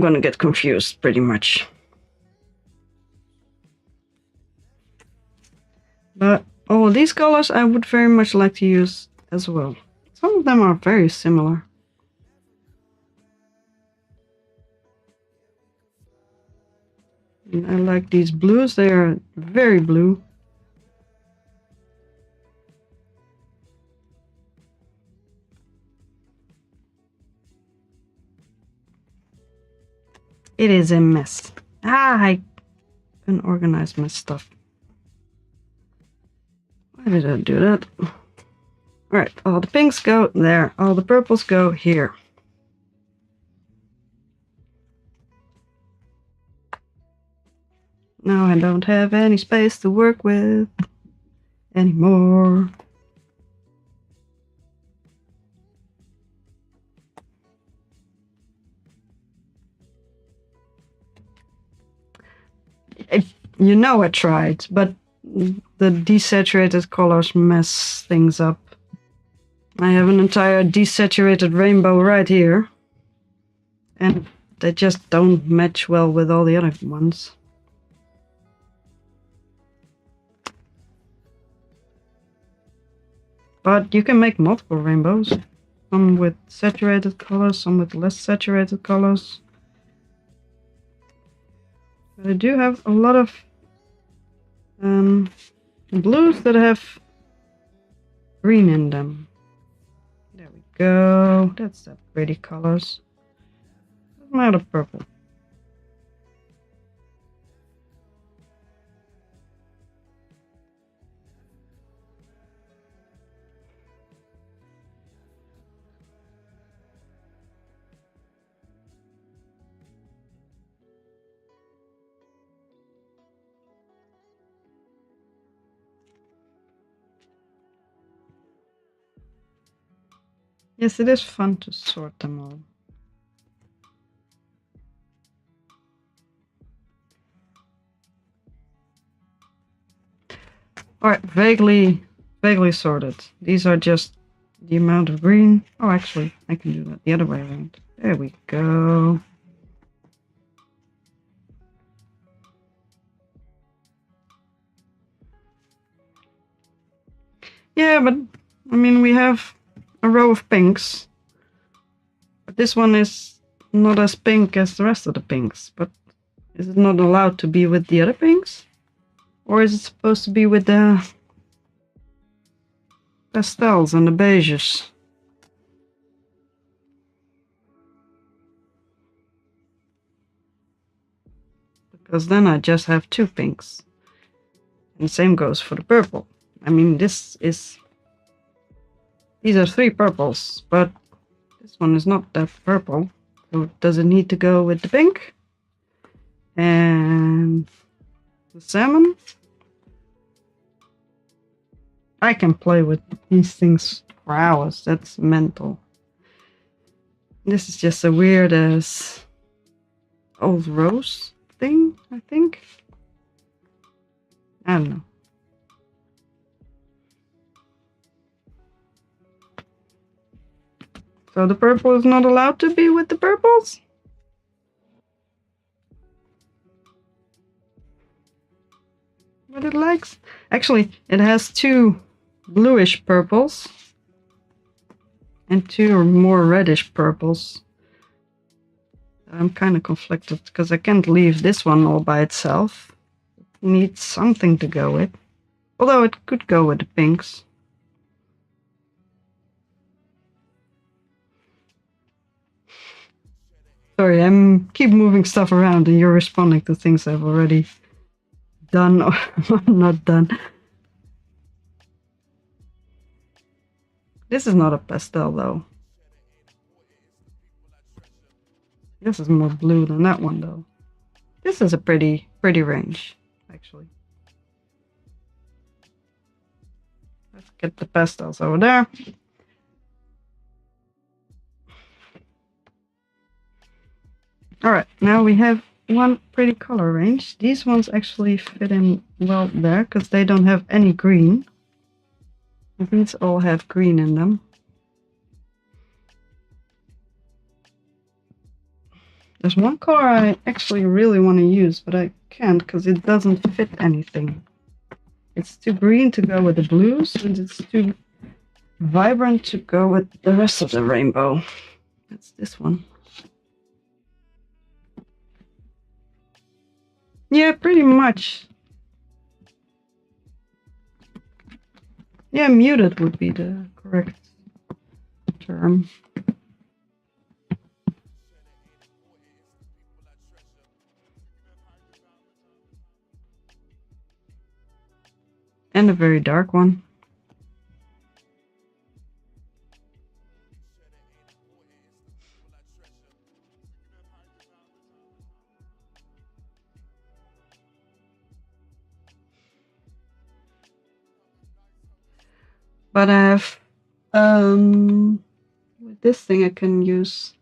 gonna get confused pretty much. But all of these colors I would very much like to use as well. Some of them are very similar. And I like these blues, they are very blue. It is a mess. I unorganized my stuff. Why did I do that? Alright, all the pinks go there, all the purples go here. Now I don't have any space to work with anymore. You know I tried, but the desaturated colors mess things up. I have an entire desaturated rainbow right here. And they just don't match well with all the other ones. But you can make multiple rainbows. Some with saturated colors, some with less saturated colors. But I do have a lot of blues that have green in them. There we go. That's the pretty colors. I'm out of purple. Yes, it is fun to sort them all. Alright, vaguely sorted. These are just the amount of green. Oh, actually, I can do that the other way around. There we go. Yeah, but I mean, we have a row of pinks. But this one is not as pink as the rest of the pinks. But is it not allowed to be with the other pinks? Or is it supposed to be with the pastels and the beiges? Because then I just have two pinks. And the same goes for the purple. I mean, these are three purples, but this one is not that purple. So does it need to go with the pink? And the salmon? I can play with these things for hours. That's mental. This is just a weird as old rose thing, I think. I don't know. So the purple is not allowed to be with the purples? But it likes... Actually, it has two bluish purples and two more reddish purples. I'm kind of conflicted because I can't leave this one all by itself. It needs something to go with. Although it could go with the pinks. Sorry, I'm keep moving stuff around and you're responding to things I've already done or not done. This is not a pastel though. This is more blue than that one though. This is a pretty range, actually. Let's get the pastels over there. Alright, now we have one pretty color range. These ones actually fit in well there because they don't have any green. These all have green in them. There's one color I actually really want to use, but I can't because it doesn't fit anything. It's too green to go with the blues, and it's too vibrant to go with the rest of the rainbow. That's this one. Yeah, pretty much. Yeah, muted would be the correct term. And a very dark one. But I have, with this thing I can use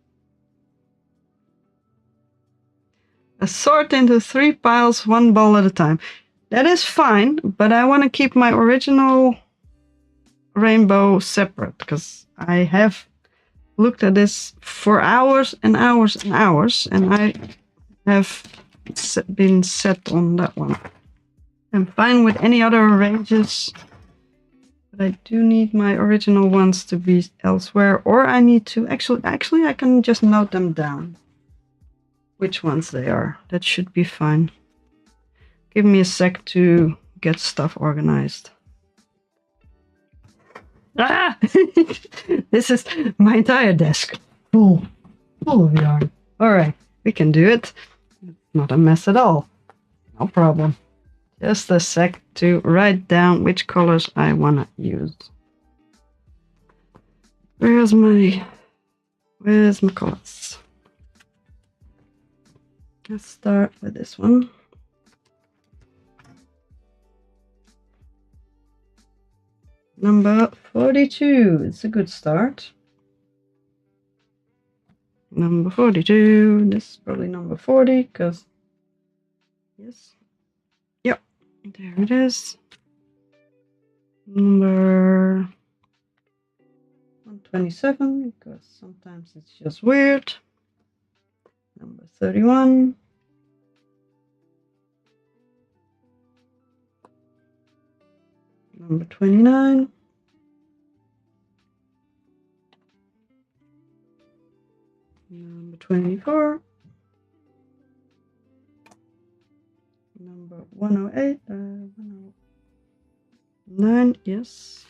a sort into 3 piles, 1 ball at a time. That is fine, but I want to keep my original rainbow separate because I have looked at this for hours and hours and hours, and I have been set on that one. I'm fine with any other ranges, but I do need my original ones to be elsewhere, or I need to actually I can just note them down which ones they are. That should be fine. Give me a sec to get stuff organized. Ah! This is my entire desk full of yarn. Alright, we can do it. It's not a mess at all. No problem. Just a sec to write down which colors I want to use. Where's my colors? Let's start with this one. Number 42. It's a good start. Number 42. This is probably number 40 because yes. Yep. There it is. Number 127 because sometimes it's just weird. Number 31. Number 29. Number 24. Number 108. 109. Yes.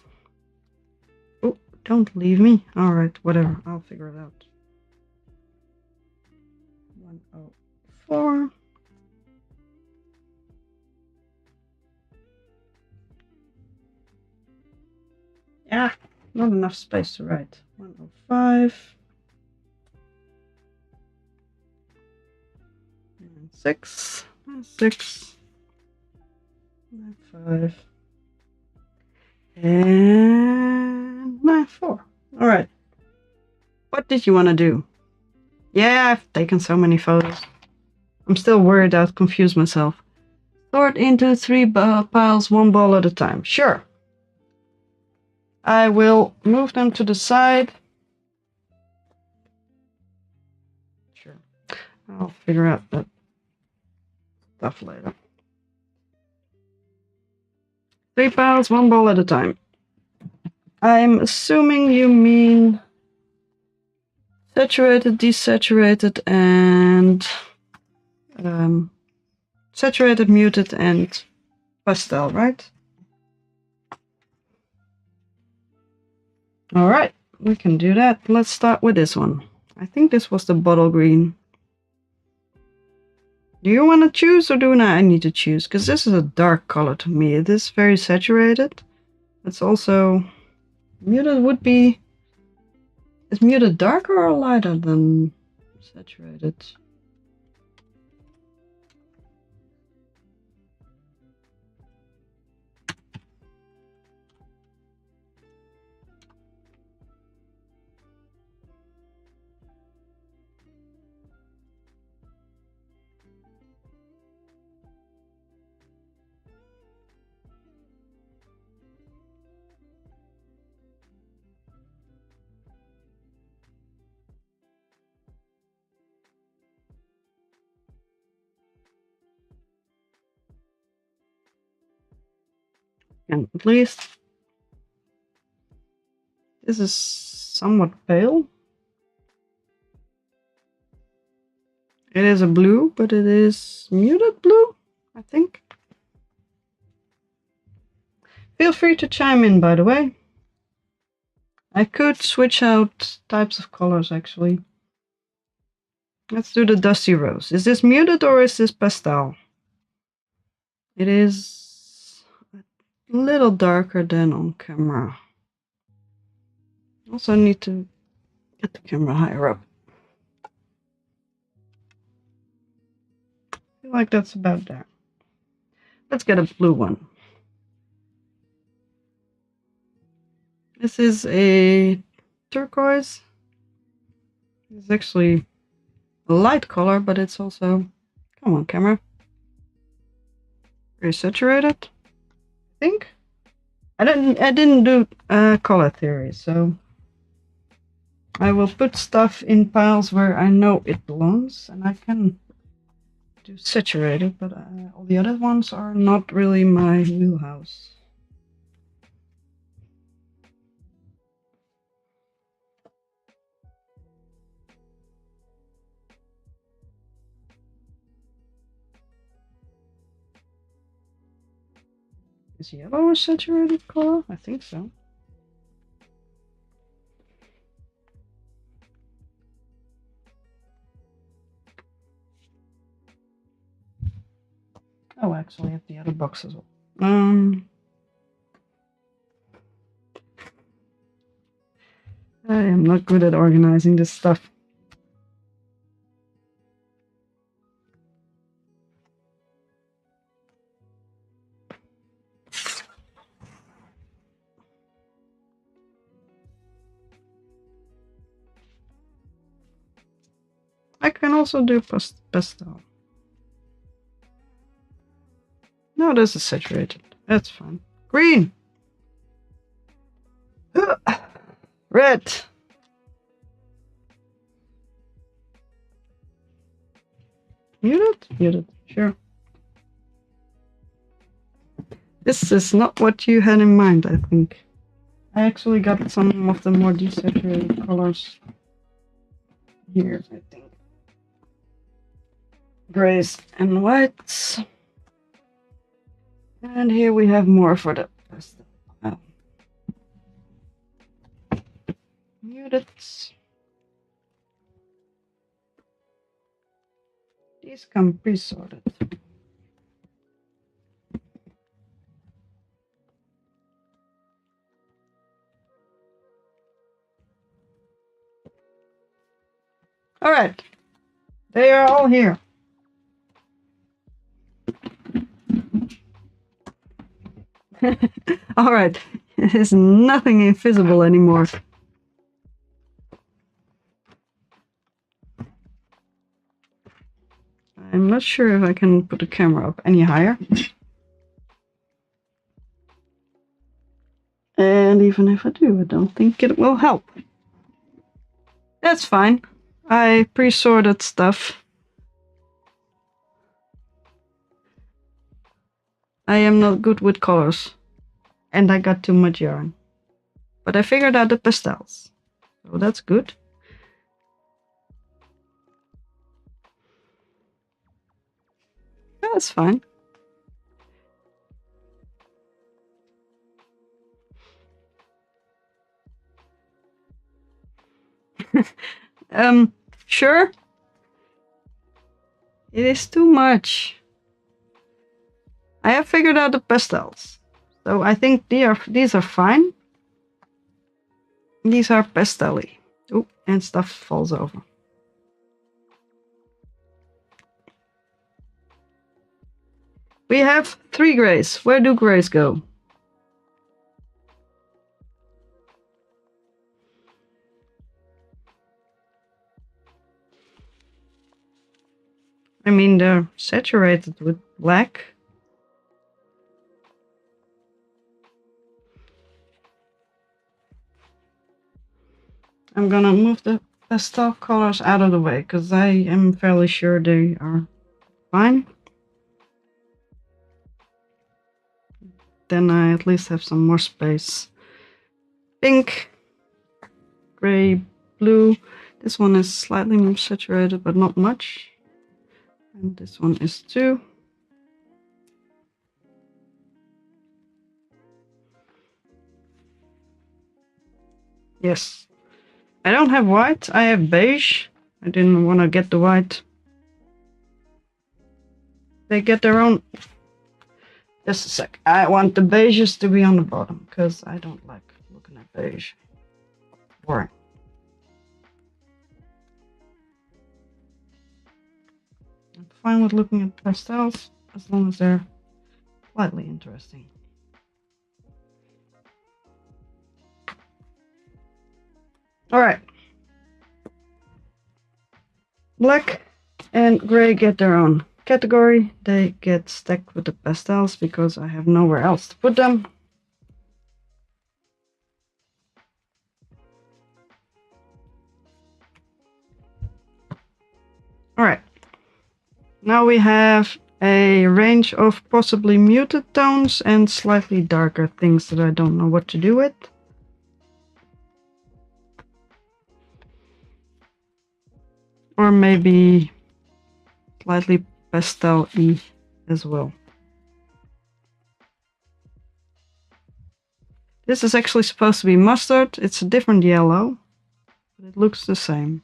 Oh, don't leave me. Alright, whatever. I'll figure it out. 104. Yeah, not enough space to write. 105. 96. 96. 95. And 94. All right. What did you want to do? Yeah, I've taken so many photos. I'm still worried I'll confuse myself. Sort into 3 piles, 1 ball at a time. Sure. I will move them to the side. Sure. I'll figure out that stuff later. 3 piles, 1 ball at a time. I'm assuming you mean saturated, desaturated, and saturated, muted, and pastel, right? All right, we can do that. Let's start with this one. I think this was the bottle green. Do you want to choose or do I need to choose? Because this is a dark color to me. It is very saturated. It's also muted would be... Is muted darker or lighter than saturated? And at least this is somewhat pale. It is a blue, but it is muted blue, I think. Feel free to chime in, by the way. I could switch out types of colors, actually. Let's do the dusty rose. Is this muted or is this pastel? It is a little darker than on camera. Also need to get the camera higher up. I feel like that's about there. Let's get a blue one. This is a turquoise. It's actually a light color, but it's also... Come on, camera. Very saturated, I think. I didn't do color theory, so I will put stuff in piles where I know it belongs, and I can do saturated, but all the other ones are not really my wheelhouse. Is yellow a saturated color? I think so. Oh, actually, at the other box as well. I am not good at organizing this stuff. I can also do pastel. No, this is saturated. That's fine. Green. Red. Muted? Muted. Sure. This is not what you had in mind, I think. I actually got some of the more desaturated colors here, I think. Grays and whites. And here we have more for the pastel. Oh. Muted. These come pre-sorted. All right, they are all here. All right, there's nothing invisible anymore. I'm not sure if I can put the camera up any higher. And even if I do, I don't think it will help. That's fine. I pre-sorted stuff. I am not good with colors. And I got too much yarn. But I figured out the pastels. So that's good. That's fine. Sure. It is too much. I have figured out the pastels. So I think these are fine. These are pastel-y. Oh, and stuff falls over. We have 3 grays. Where do grays go? I mean, they're saturated with black. I'm gonna move the pastel colors out of the way because I am fairly sure they are fine. Then I at least have some more space. Pink, gray, blue. This one is slightly more saturated, but not much. And this one is too. Yes. I don't have white, I have beige. I didn't want to get the white. They get their own. Just a sec. I want the beiges to be on the bottom because I don't like looking at beige. Boring. I'm fine with looking at pastels as long as they're slightly interesting. Alright. Black and gray get their own category. They get stacked with the pastels because I have nowhere else to put them. Alright. Now we have a range of possibly muted tones and slightly darker things that I don't know what to do with. Or maybe slightly pastel-y as well. This is actually supposed to be mustard. It's a different yellow, but it looks the same.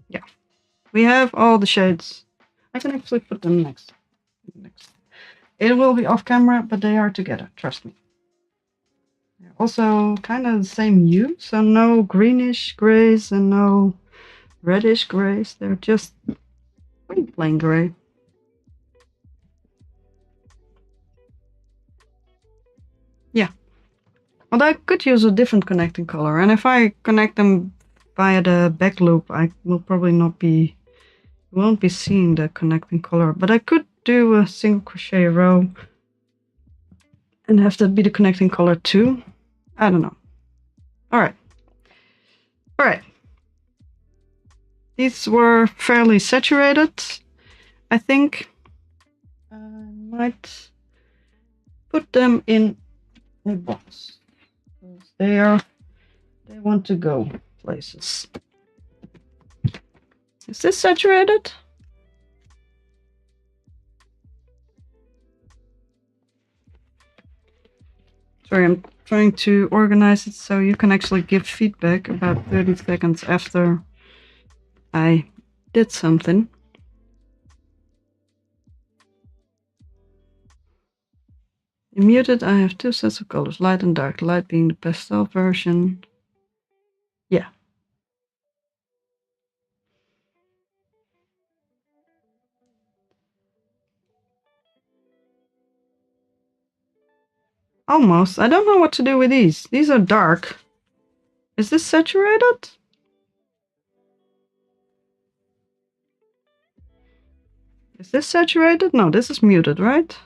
Yeah, we have all the shades. I can actually put them next. It will be off camera, but they are together, trust me. They're also kind of the same hue, so no greenish grays and no reddish grays. They're just pretty plain gray. Yeah. Although I could use a different connecting color, and if I connect them via the back loop, I will probably won't be seeing the connecting color, but I could do a single crochet row and have that be the connecting color too. I don't know. Alright. These were fairly saturated. I think I might put them in a box. They want to go places. Is this saturated? Sorry, I'm trying to organize it so you can actually give feedback about 30 seconds after I did something. In muted, I have 2 sets of colors, light and dark. Light being the pastel version. Yeah. Almost. I don't know what to do with these. These are dark. Is this saturated? Is this saturated? No, this is muted, right?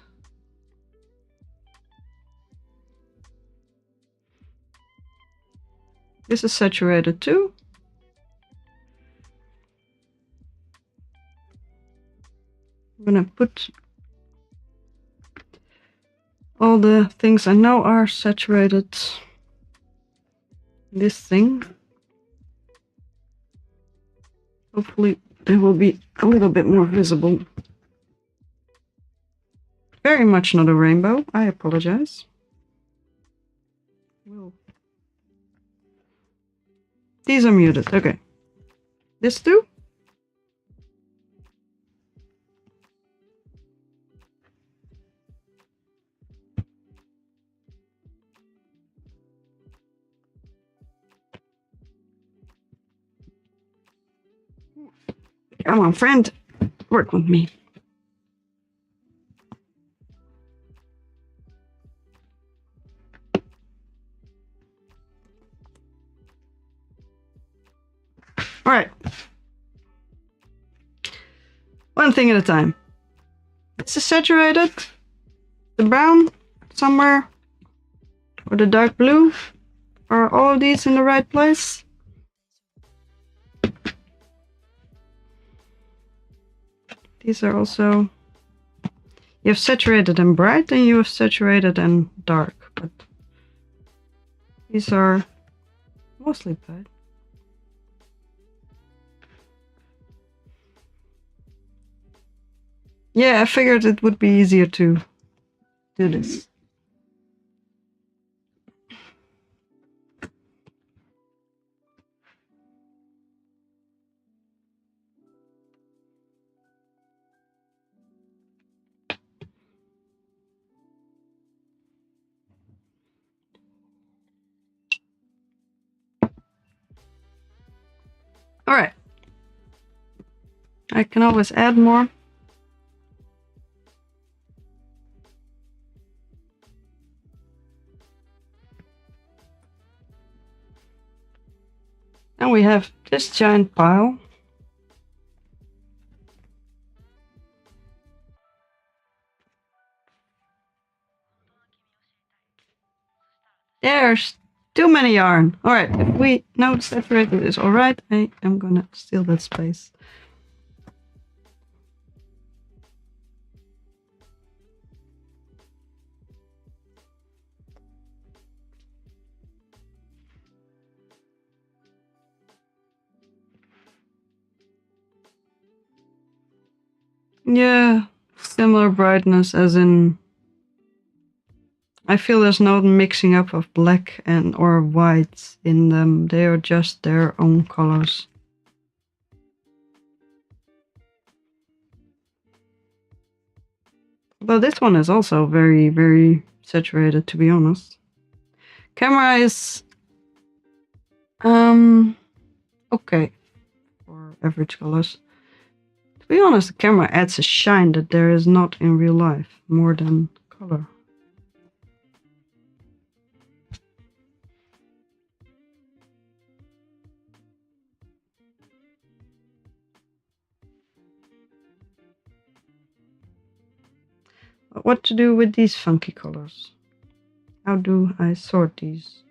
This is saturated too. I'm gonna put all the things I know are saturated in this thing. Hopefully they will be a little bit more visible. Very much not a rainbow, I apologize. These are muted. Okay. This too? Come on, friend. Work with me. All right. One thing at a time. This is saturated. The brown somewhere. Or the dark blue. Are all of these in the right place? These are also... You have saturated and bright and you have saturated and dark. But these are mostly bright. Yeah, I figured it would be easier to do this. All right. I can always add more. And we have this giant pile. There's too many yarn. All right, if we now separated is all right, I am gonna steal that space. Yeah, similar brightness as in... I feel there's no mixing up of black and or white in them. They are just their own colors. But this one is also very, very saturated, to be honest. Camera is okay for average colors. To be honest, the camera adds a shine that there is not in real life, more than color. But what to do with these funky colors? How do I sort these?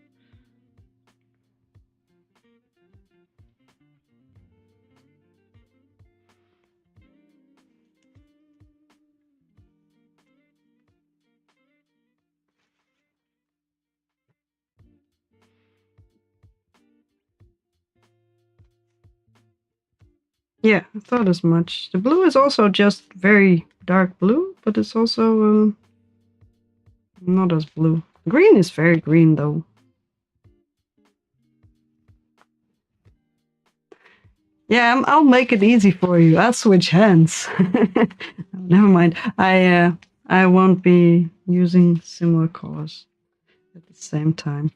Yeah, I thought as much. The blue is also just very dark blue, but it's also not as blue. Green is very green though. Yeah, I'll make it easy for you. I'll switch hands. Never mind. I won't be using similar colors at the same time.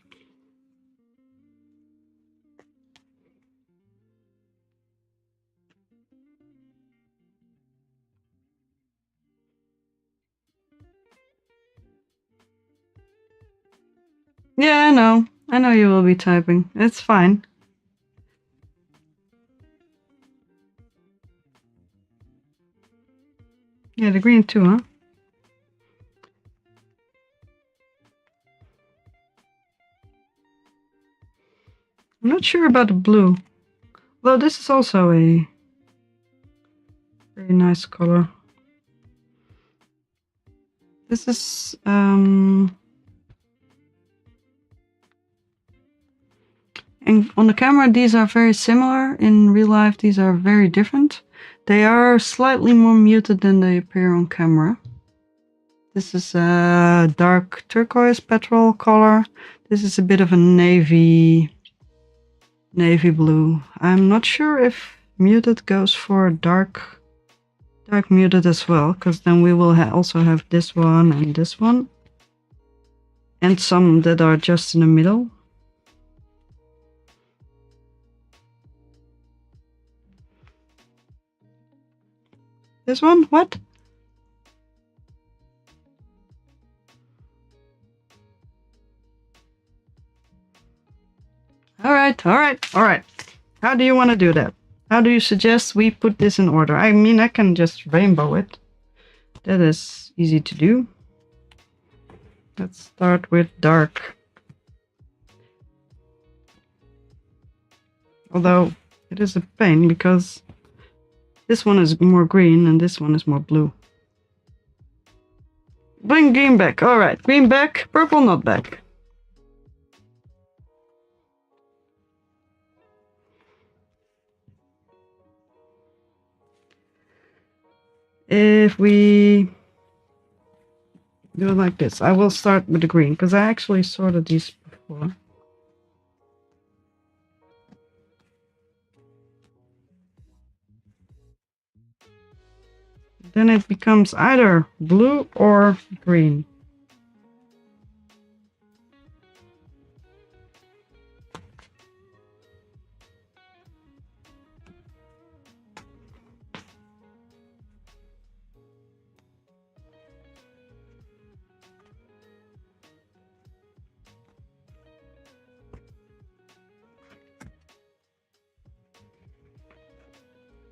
Yeah, I know. I know you will be typing. It's fine. Yeah, the green too, huh? I'm not sure about the blue. Well, this is also a very nice color. This is and on the camera these are very similar. In real life these are very different. They are slightly more muted than they appear on camera. This is a dark turquoise petrol color. This is a bit of a navy navy blue. I'm not sure if muted goes for dark muted as well, because then we will also have this one and this one. And some that are just in the middle. This one? What? Alright, alright, alright. How do you want to do that? How do you suggest we put this in order? I mean, I can just rainbow it. That is easy to do. Let's start with dark. Although, it is a pain because this one is more green and this one is more blue. Bring green back. Alright, green back, purple not back. If we do it like this, I will start with the green because I actually sorted these before. Then it becomes either blue or green.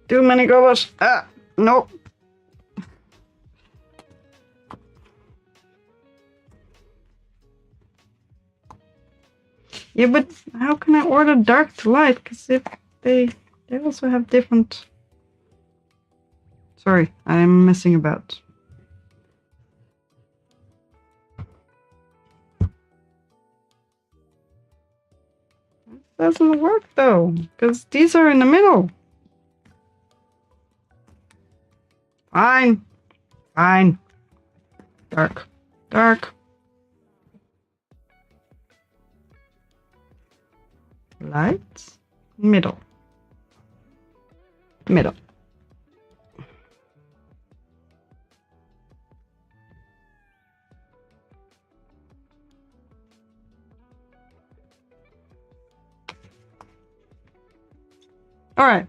Too many colors. Ah, no. Yeah, but how can I order dark to light? Because if they also have different... Sorry, I'm messing about. It doesn't work though, because these are in the middle. Fine. Fine. Dark. Dark. Light. Middle. Middle. All right.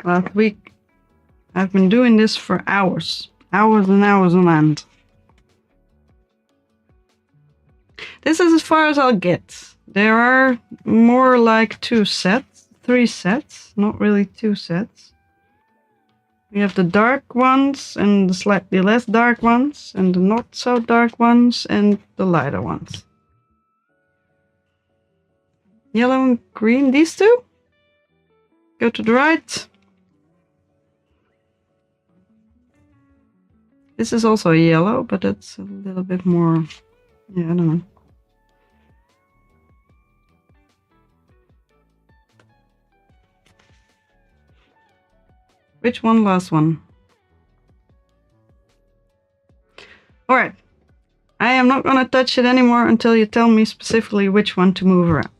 Last week, I've been doing this for hours. Hours and hours on end. This is as far as I'll get. There are more like 3 sets, not really 2 sets. We have the dark ones and the slightly less dark ones and the not so dark ones and the lighter ones. Yellow and green, these two. Go to the right. This is also yellow, but it's a little bit more, yeah, I don't know. Which one? Last one. Alright. I am not gonna touch it anymore until you tell me specifically which one to move around.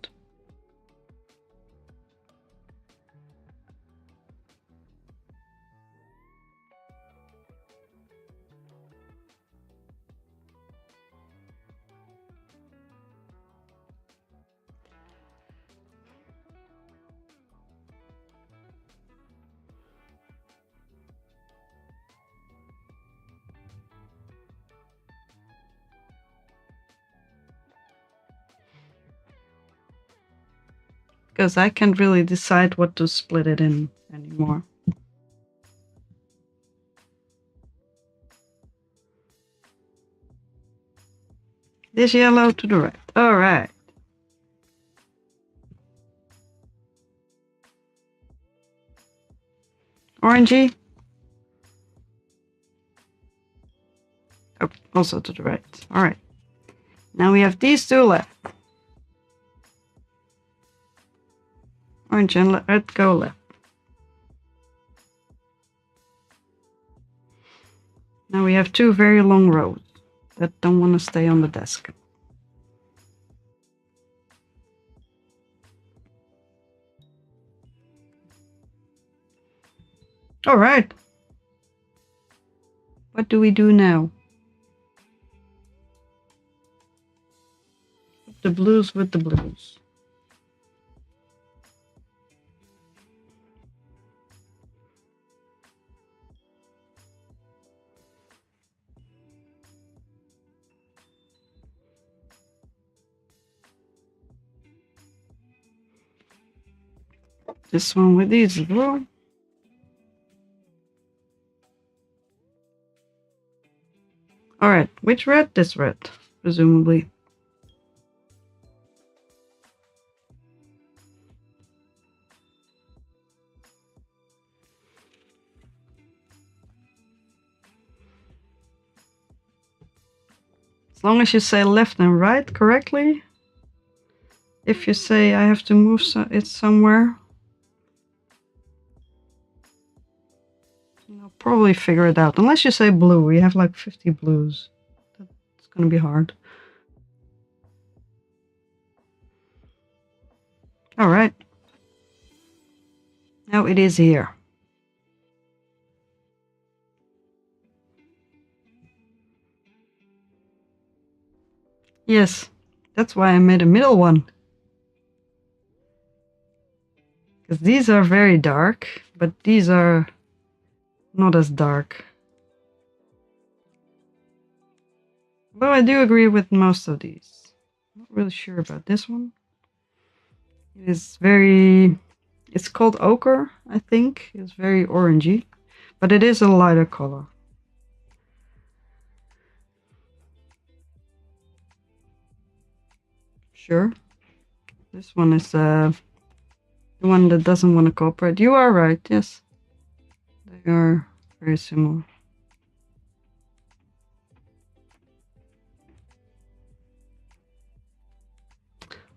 Because I can't really decide what to split it in anymore. This yellow to the right. Alright. orangey. Oh, also to the right. All right. Now we have these two left. Orange and red go left. Now we have two very long rows that don't want to stay on the desk. All right. What do we do now? The blues with the blues. This one with these as well. All right, which red? This red, presumably. As long as you say left and right correctly. If you say I have to move it somewhere, I'll probably figure it out. Unless you say blue, we have like 50 blues. That's gonna be hard. All right. Now it is here. Yes, that's why I made a middle one. Because these are very dark, but these are not as dark. Though I do agree with most of these. Not really sure about this one. It is very... It's called ochre, I think. It's very orangey. But it is a lighter color. Sure. This one is the one that doesn't want to cooperate. You are right, yes. They are very similar.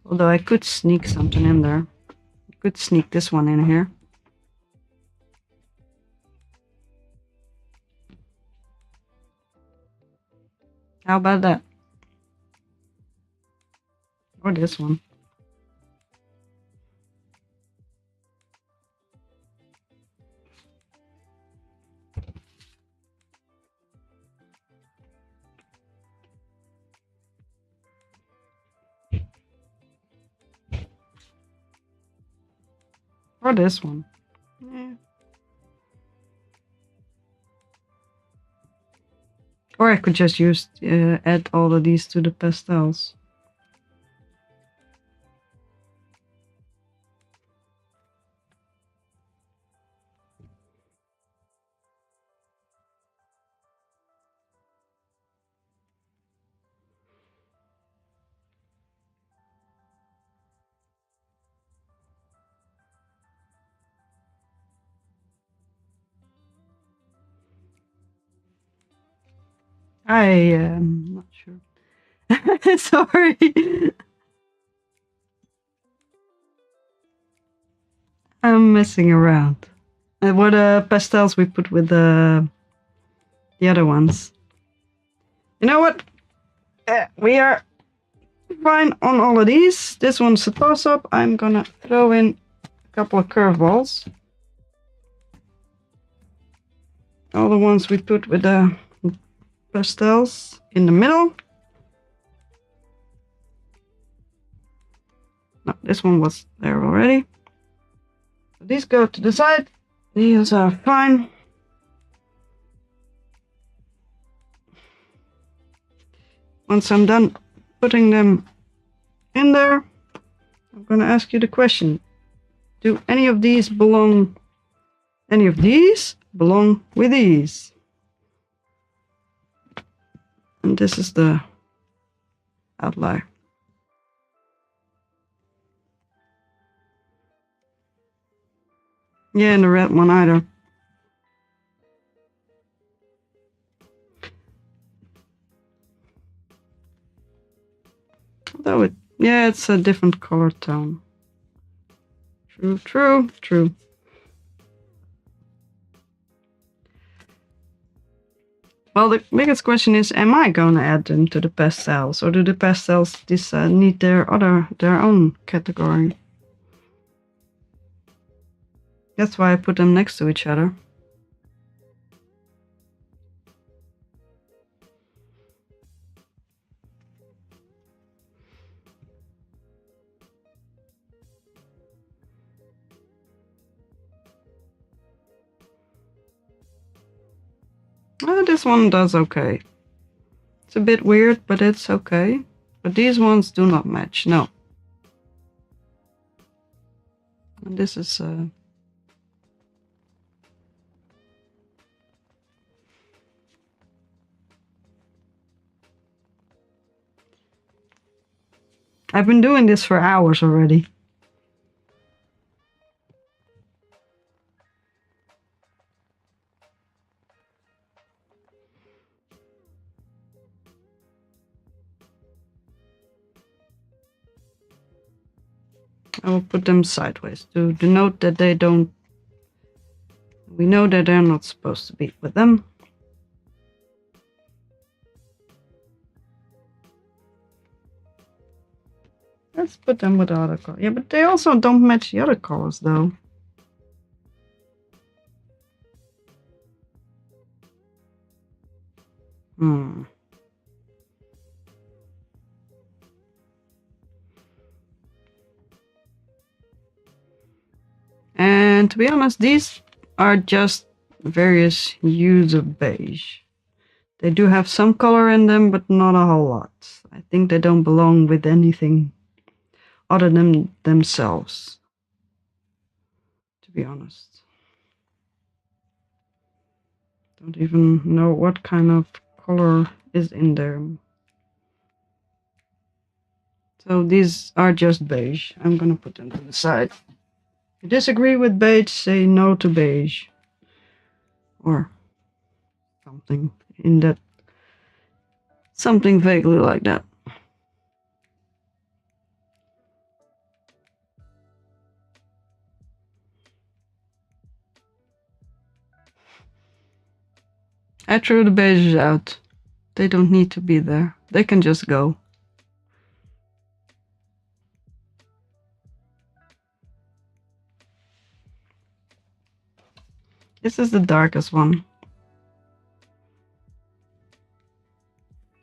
Although I could sneak something in there. I could sneak this one in here. How about that? Or this one. Or this one. Yeah. Or I could just use add all of these to the pastels. I am not sure. Sorry. I'm messing around. What pastels we put with the other ones. You know what? We are fine on all of these. This one's a toss-up. I'm gonna throw in a couple of curveballs. All the ones we put with the pastels in the middle. No, this one was there already. So these go to the side. These are fine. Once I'm done putting them in there, I'm going to ask you the question. Do any of these belong with these? And this is the outlier. Yeah, and the red one either. Though it, yeah, it's a different color tone. True, true, true. Well, the biggest question is, am I going to add them to the pastels, or do the pastels need their own category? That's why I put them next to each other. This one does okay. It's a bit weird, but it's okay. But these ones do not match, no. And this is... I've been doing this for hours already. I will put them sideways to denote that they don't... We know that they're not supposed to be with them. Let's put them with the other color. Yeah, but they also don't match the other colors though. And to be honest, these are just various hues of beige. They do have some color in them, but not a whole lot. I think they don't belong with anything other than themselves, to be honest. Don't even know what kind of color is in there. So these are just beige. I'm gonna put them to the side. If you disagree with beige, say no to beige. Or something in that, something vaguely like that. I threw the beiges out. They don't need to be there. They can just go. This is the darkest one.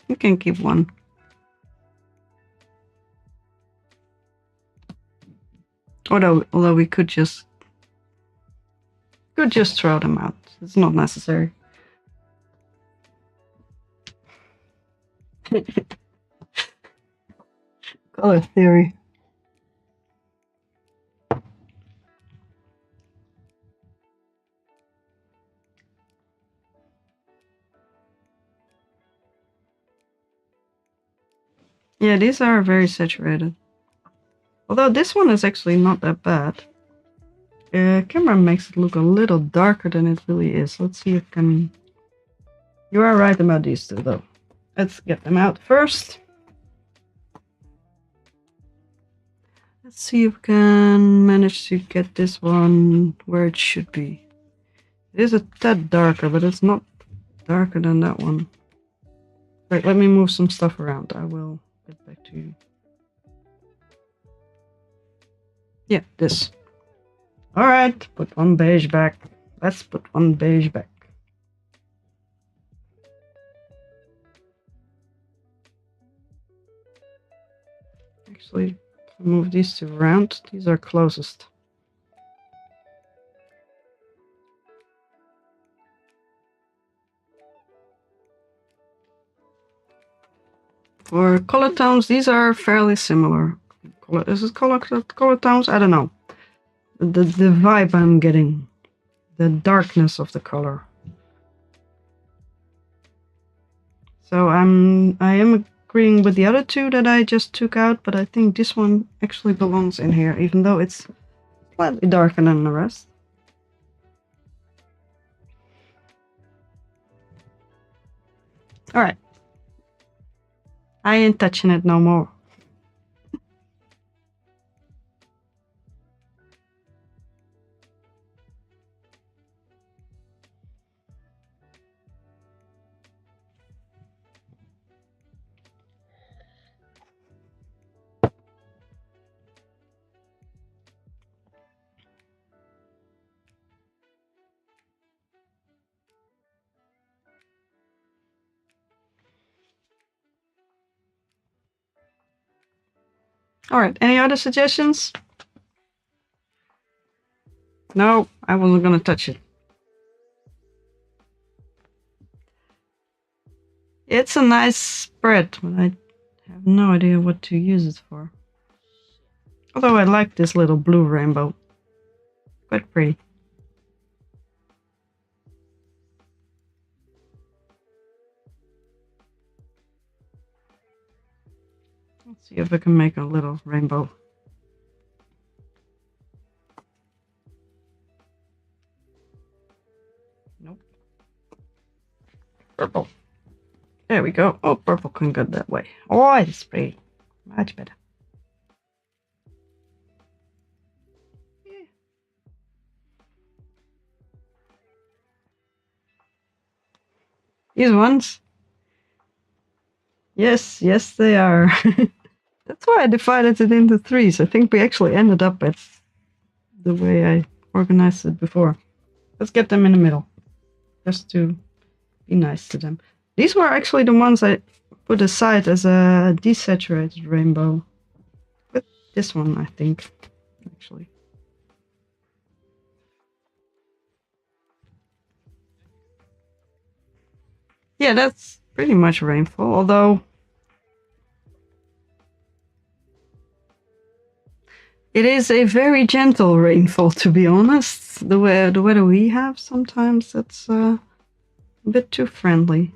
You can keep one. Although we could just throw them out. It's not necessary. Color theory. Yeah, these are very saturated. Although this one is actually not that bad. Camera makes it look a little darker than it really is. Let's see if I can... You are right about these two though. Let's get them out first. Let's see if we can manage to get this one where it should be. It is a tad darker, but it's not darker than that one. Right, let me move some stuff around. I will get back to you. Yeah, this. Alright, put one beige back. Let's put one beige back. Actually, move these two around. These are closest. For color tones, these are fairly similar. Is it color tones? I don't know. The vibe I'm getting. The darkness of the color. So I am agreeing with the other two that I just took out, but I think this one actually belongs in here, even though it's slightly darker than the rest. Alright. I ain't touching it no more. Alright, any other suggestions? No, I wasn't gonna touch it. It's a nice spread, but I have no idea what to use it for. Although I like this little blue rainbow. Quite pretty. Let's see if I can make a little rainbow. Nope. Purple. There we go. Oh, purple can go that way. Oh, it's pretty. Much better. Yeah. These ones? Yes, yes they are. That's why I divided it into threes. I think we actually ended up at the way I organized it before. Let's get them in the middle. Just to be nice to them. These were actually the ones I put aside as a desaturated rainbow. With this one, I think, actually. Yeah, that's pretty much rainfall, although it is a very gentle rainfall, to be honest. The weather we have sometimes, it's a bit too friendly.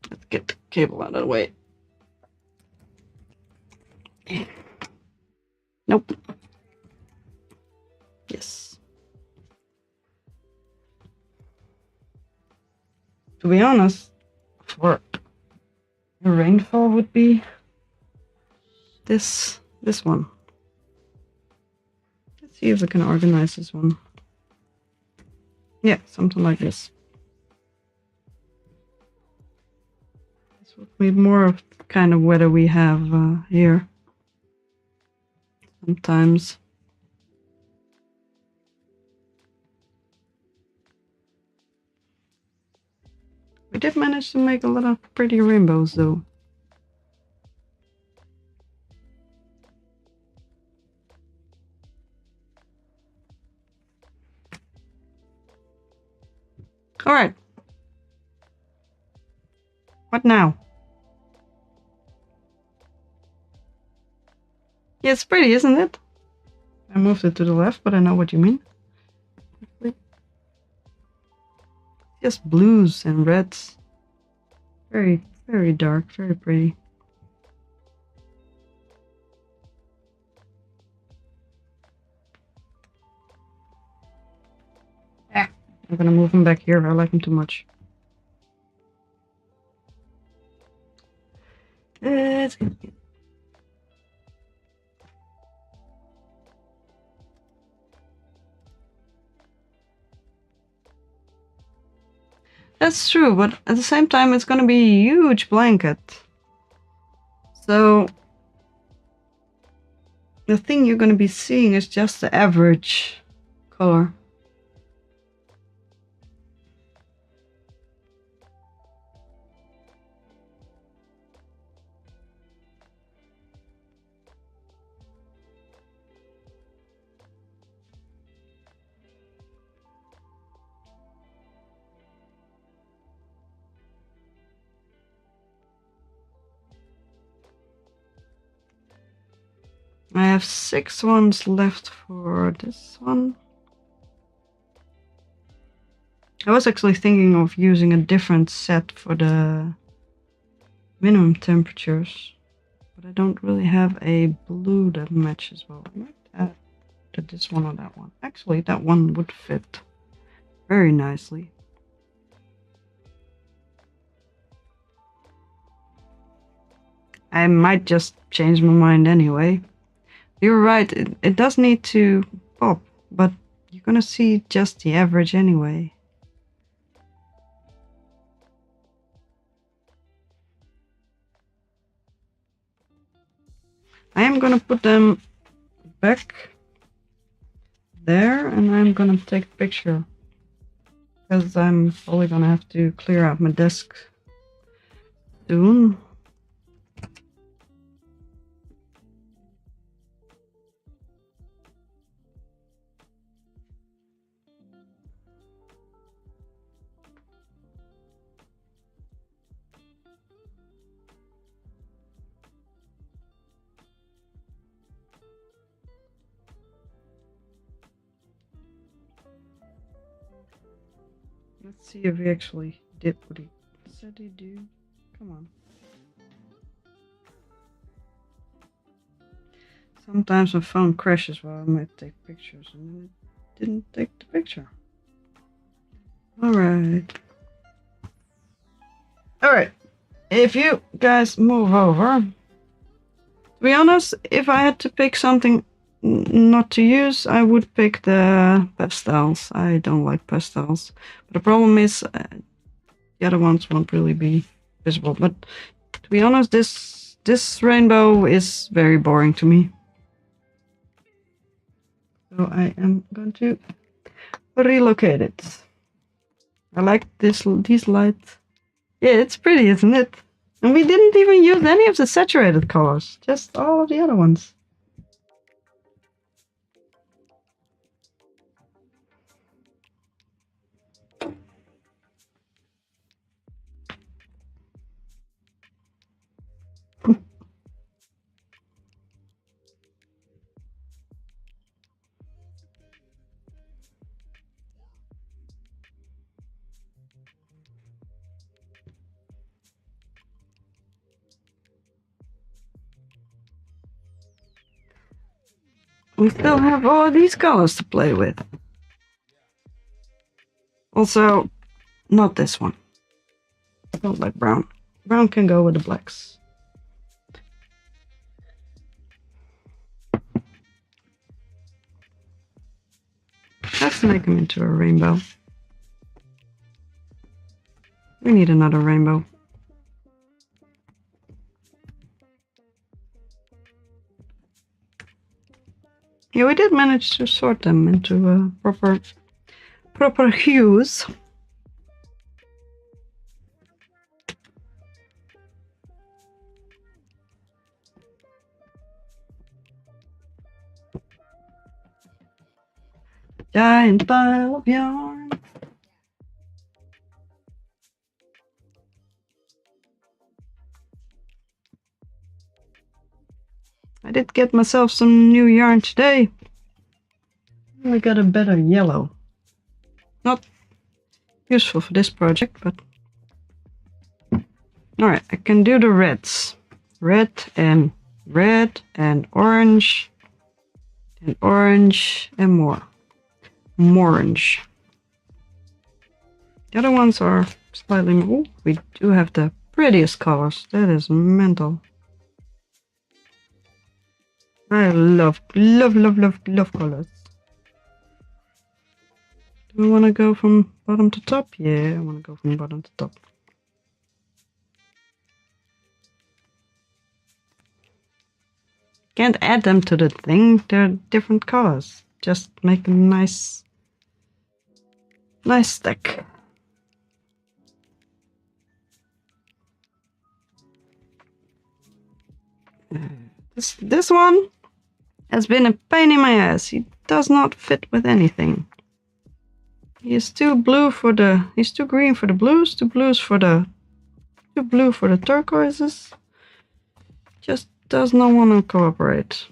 Let's get the cable out of the way. Nope. Yes. To be honest, for a rainfall would be this one. Let's see if I can organize this one. Yeah, something like this. This would be more of the kind of weather we have here. Sometimes. We did manage to make a lot of pretty rainbows though. Alright. What now? Yeah, it's pretty, isn't it? I moved it to the left, but I know what you mean. Just blues and reds. Very, very dark, very pretty. I'm gonna move him back here. I like him too much. It's good. That's true, but at the same time, it's gonna be a huge blanket. So the thing you're gonna be seeing is just the average color. I have 6 ones left for this one. I was actually thinking of using a different set for the minimum temperatures, but I don't really have a blue that matches well. I might add to this one or that one. Actually, that one would fit very nicely. I might just change my mind anyway. You're right, it does need to pop, but you're gonna see just the average anyway. I am gonna put them back there and I'm gonna take a picture because I'm probably gonna have to clear out my desk soon. Let's see if he actually did what he said he'd do. Come on. Sometimes my phone crashes while I might take pictures and then it didn't take the picture. Alright. Alright. If you guys move over. To be honest, if I had to pick something not to use, I would pick the pastels. I don't like pastels. But the problem is the other ones won't really be visible. But to be honest, this rainbow is very boring to me. So I am going to relocate it. I like these lights. Yeah, it's pretty, isn't it? And we didn't even use any of the saturated colors, just all of the other ones. We still have all these colors to play with. Also, not this one. I don't like brown. Brown can go with the blacks. Let's make them into a rainbow. We need another rainbow. Yeah, we did manage to sort them into proper hues. Giant pile of yarn. I did get myself some new yarn today. I got a better yellow. Not useful for this project, but... Alright, I can do the reds. Red and orange. And orange and more. Orange. The other ones are slightly more. We do have the prettiest colors. That is mental. I love colors. Do we want to go from bottom to top? Yeah, I want to go from bottom to top. Can't add them to the thing. They're different colors. Just make a nice stack. This one has been a pain in my ass. He does not fit with anything. He is too blue for the... He's too green for the blues, too blue for the turquoises. Just does not want to cooperate.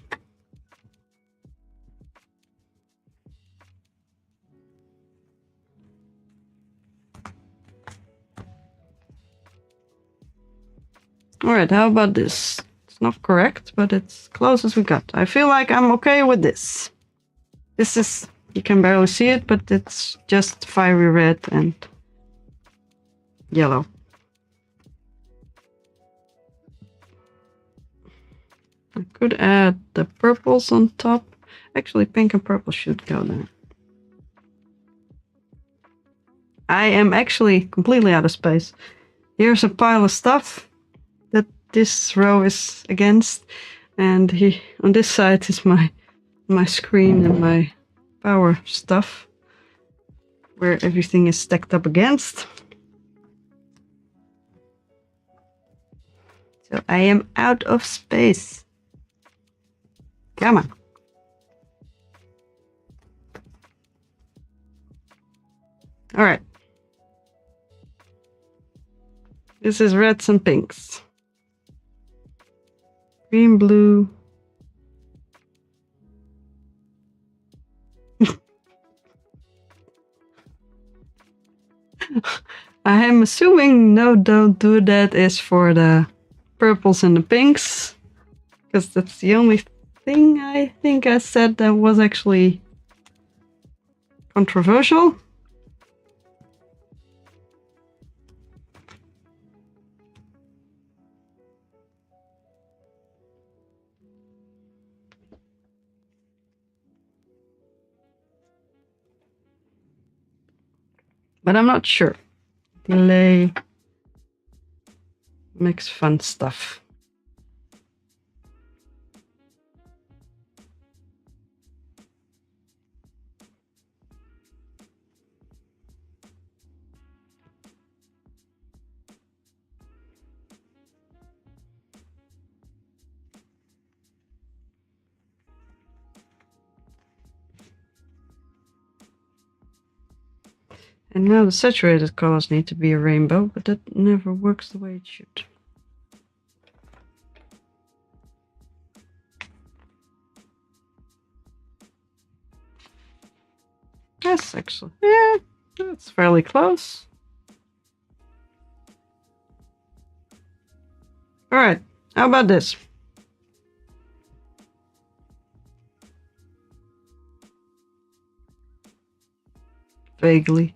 Alright, how about this? It's not correct, but it's close as we got. I feel like I'm okay with this. This is, you can barely see it, but it's just fiery red and yellow. I could add the purples on top. Actually, pink and purple should go there. I am actually completely out of space. Here's a pile of stuff that this row is against, and on this side is my screen and my power stuff, where everything is stacked up against. So I am out of space. Come on. All right. This is reds and pinks. Green, blue. I am assuming no, don't do that is for the purples and the pinks. Because that's the only thing I think I said that was actually controversial. But I'm not sure. Delay makes fun stuff. And now the saturated colors need to be a rainbow, but that never works the way it should. That's actually, yeah, that's fairly close. All right, how about this? Vaguely.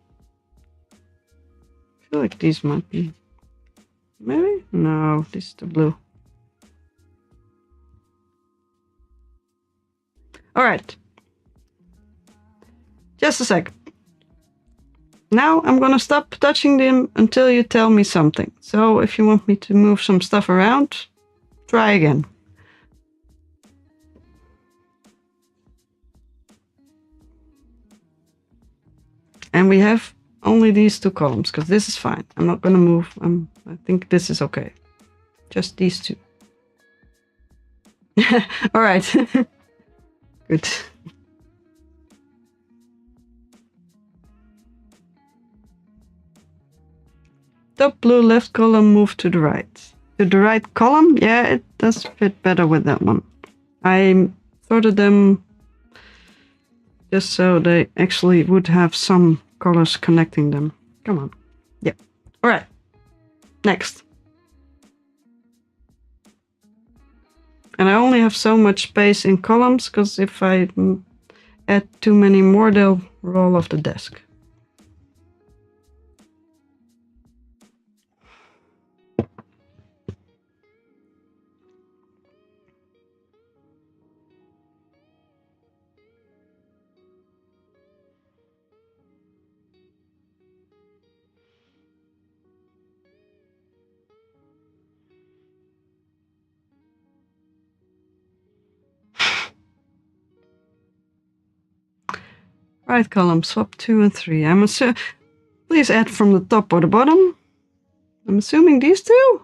I feel like these might be. Maybe? No, this is the blue. All right. Just a sec. Now I'm gonna stop touching them until you tell me something. So if you want me to move some stuff around, try again. And we have only these two columns, because this is fine. I'm not gonna move. I think this is okay. Just these two. All right. Good. Top blue left column, move to the right. To the right column? Yeah, it does fit better with that one. I sorted them just so they actually would have some colors connecting them. Come on. Yeah. All right. Next. And I only have so much space in columns, because if I add too many more, they'll roll off the desk. Right column, swap 2 and 3. Please add from the top or the bottom. I'm assuming these two?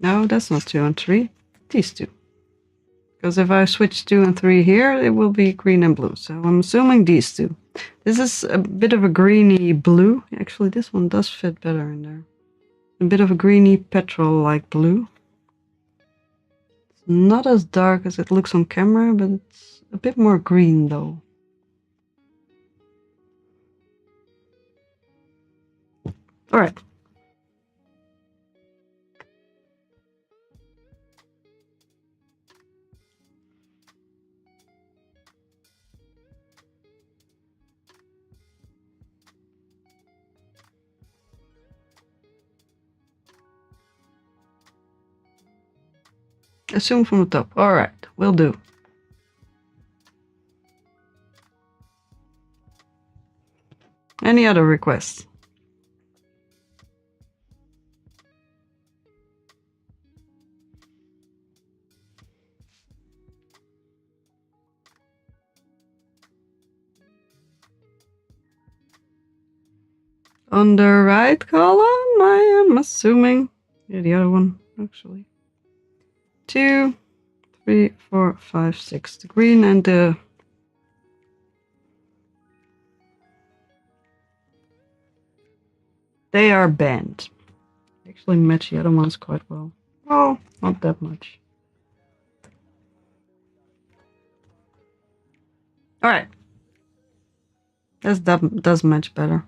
No, that's not 2 and 3. These two. Because if I switch 2 and 3 here, it will be green and blue. So I'm assuming these two. This is a bit of a greeny blue. Actually, this one does fit better in there. A bit of a greeny petrol-like blue. It's not as dark as it looks on camera, but it's a bit more green though. All right. Assume from the top. All right, will do. Any other requests? On the right column, I am assuming. Yeah, the other one, actually. 2, 3, 4, 5, 6. The green and the... They are bent. Actually match the other ones quite well. Well, not that much. Alright. This does match better.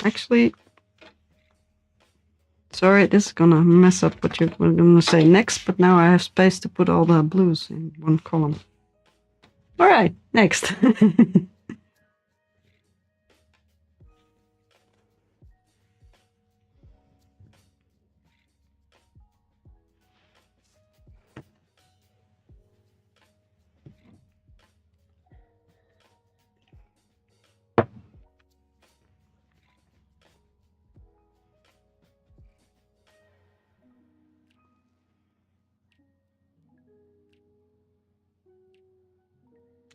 Actually, sorry, this is gonna mess up what you're gonna say next, but now I have space to put all the blues in one column. Alright, next.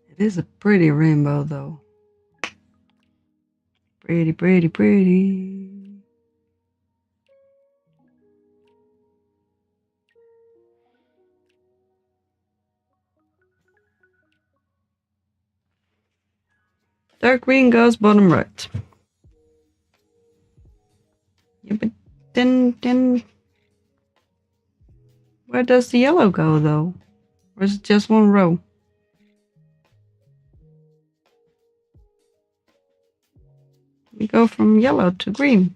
It is a pretty rainbow, though. Pretty, pretty, pretty. Dark green goes bottom right. Yeah, but then where does the yellow go, though? Or is it just one row? We go from yellow to green.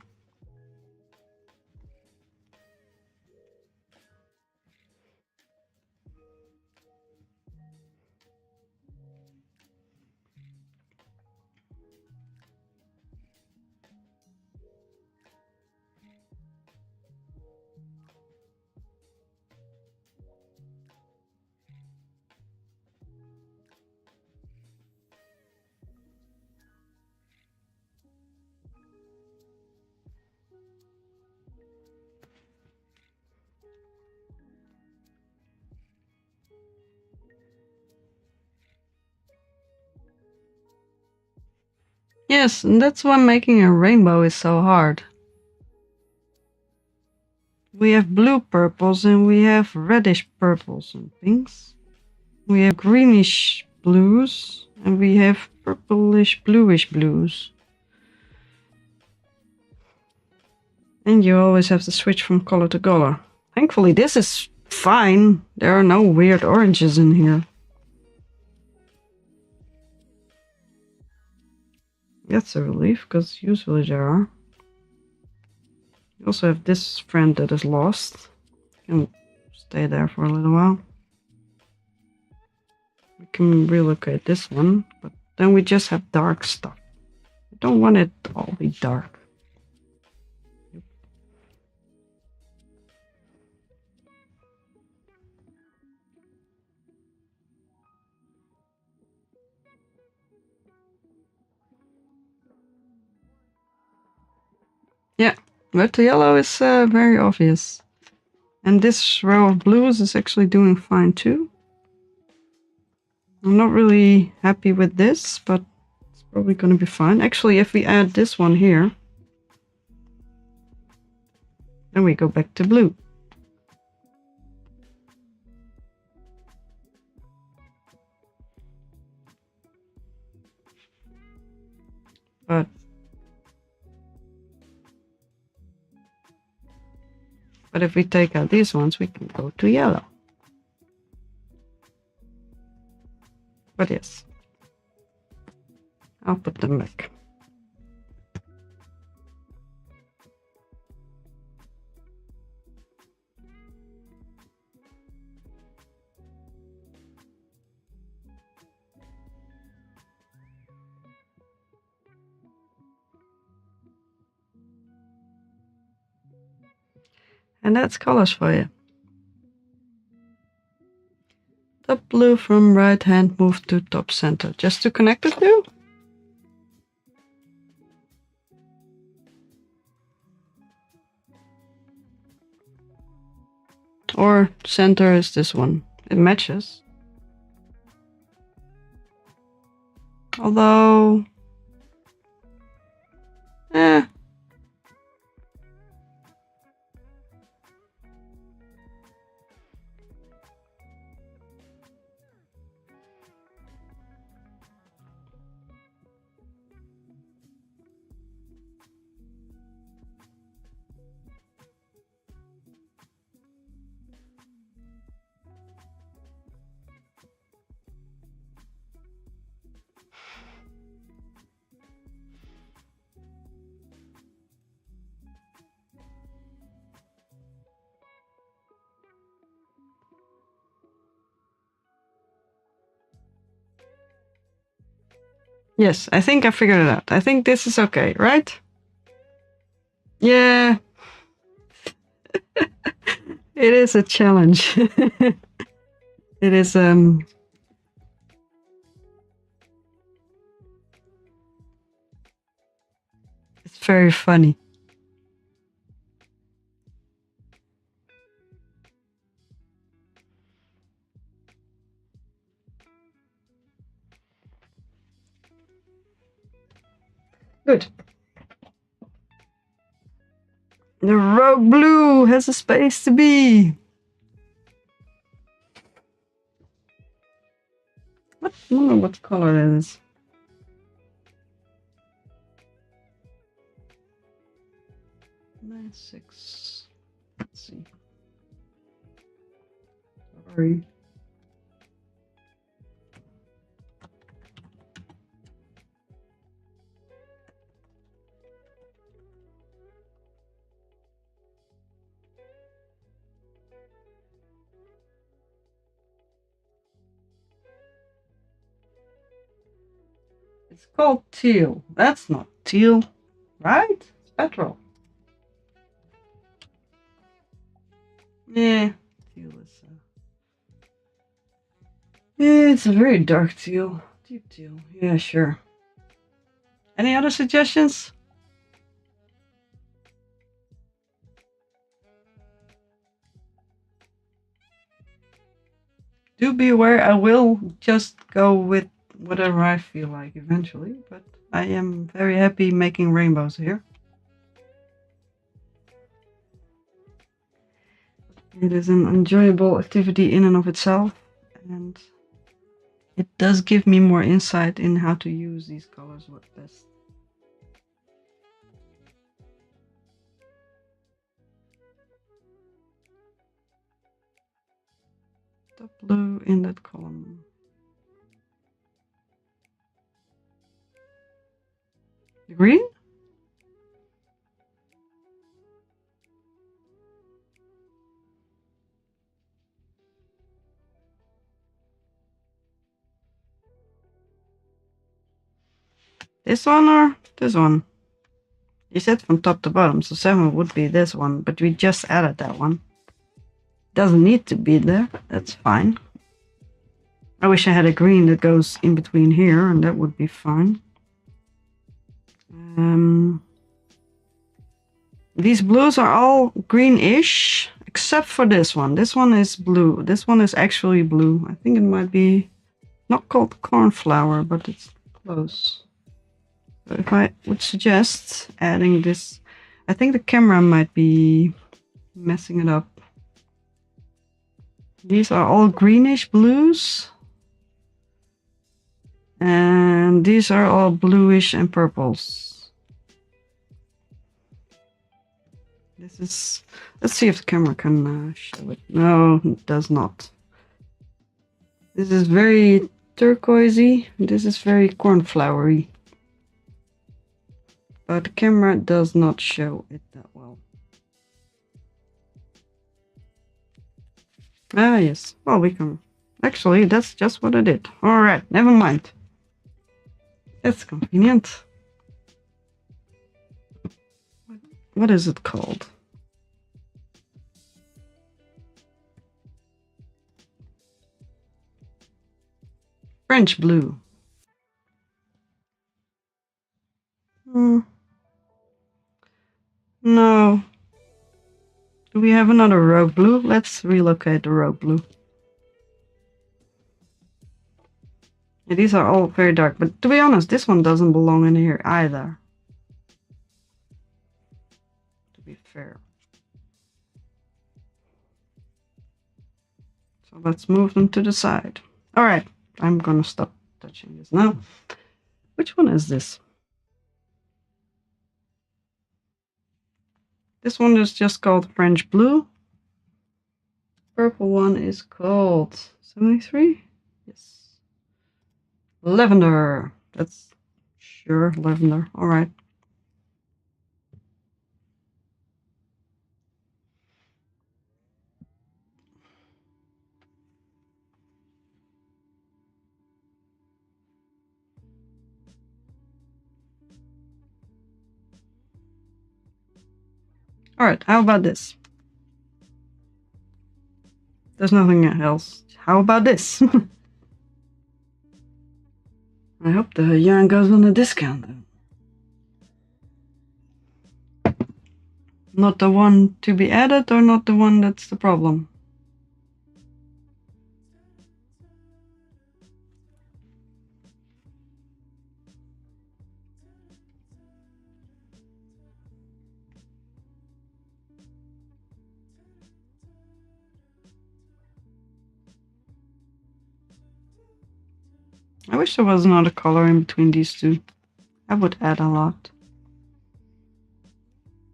Yes, and that's why making a rainbow is so hard. We have blue purples and we have reddish purples and pinks. We have greenish blues and we have purplish bluish blues. And you always have to switch from color to color. Thankfully this is fine. There are no weird oranges in here. That's a relief, because usually there are. You also have this friend that is lost. You can stay there for a little while. We can relocate this one, but then we just have dark stuff. I don't want it to all be dark. Yeah, red to yellow is very obvious. And this row of blues is actually doing fine too. I'm not really happy with this, but it's probably going to be fine. Actually, if we add this one here, then we go back to blue. But if we take out these ones, we can go to yellow. But yes, I'll put them back. And that's colors for you. Top blue from right hand move to top center. Just to connect the two? or center is this one. It matches. Although, yes, I think I figured it out. I think this is okay, right? Yeah. It is a challenge. It is, it's very funny. Good. The rogue blue has a space to be. I don't know what color it is. Six. Let's see. Sorry. It's called teal. That's not teal, right? It's petrol. Yeah, teal is. Yeah, it's a very dark teal. Deep teal. Yeah, sure. Any other suggestions? Do be aware, I will just go with whatever I feel like eventually, but I am very happy making rainbows here. It is an enjoyable activity in and of itself, and it does give me more insight in how to use these colors best. The blue in that column. The green? This one or this one? You said from top to bottom, so 7 would be this one, but we just added that one. Doesn't need to be there, that's fine. I wish I had a green that goes in between here, and that would be fine. These blues are all greenish, except for this one. This one is blue. This one is actually blue. I think it might be not called cornflower, but it's close. So if I would suggest adding this, I think the camera might be messing it up. These are all greenish blues. And these are all bluish and purples. This is, let's see if the camera can show it. No, it does not. This is very turquoisey. This is very cornflowery. But the camera does not show it that well. Ah, yes. Well, we can... Actually, that's just what I did. Alright, never mind. That's convenient. What is it called? French blue. No. Do we have another rogue blue? Let's relocate the rogue blue. Yeah, these are all very dark, but to be honest, this one doesn't belong in here either. To be fair. So let's move them to the side. Alright, I'm gonna stop touching this now. Which one is this? This one is just called French Blue. Purple one is called 73? Yes. Lavender. That's sure lavender. Alright. Alright, how about this? There's nothing else. How about this? I hope the yarn goes on a discount though. Not the one to be added or not the one that's the problem? I wish there was another color in between these two. I would add a lot.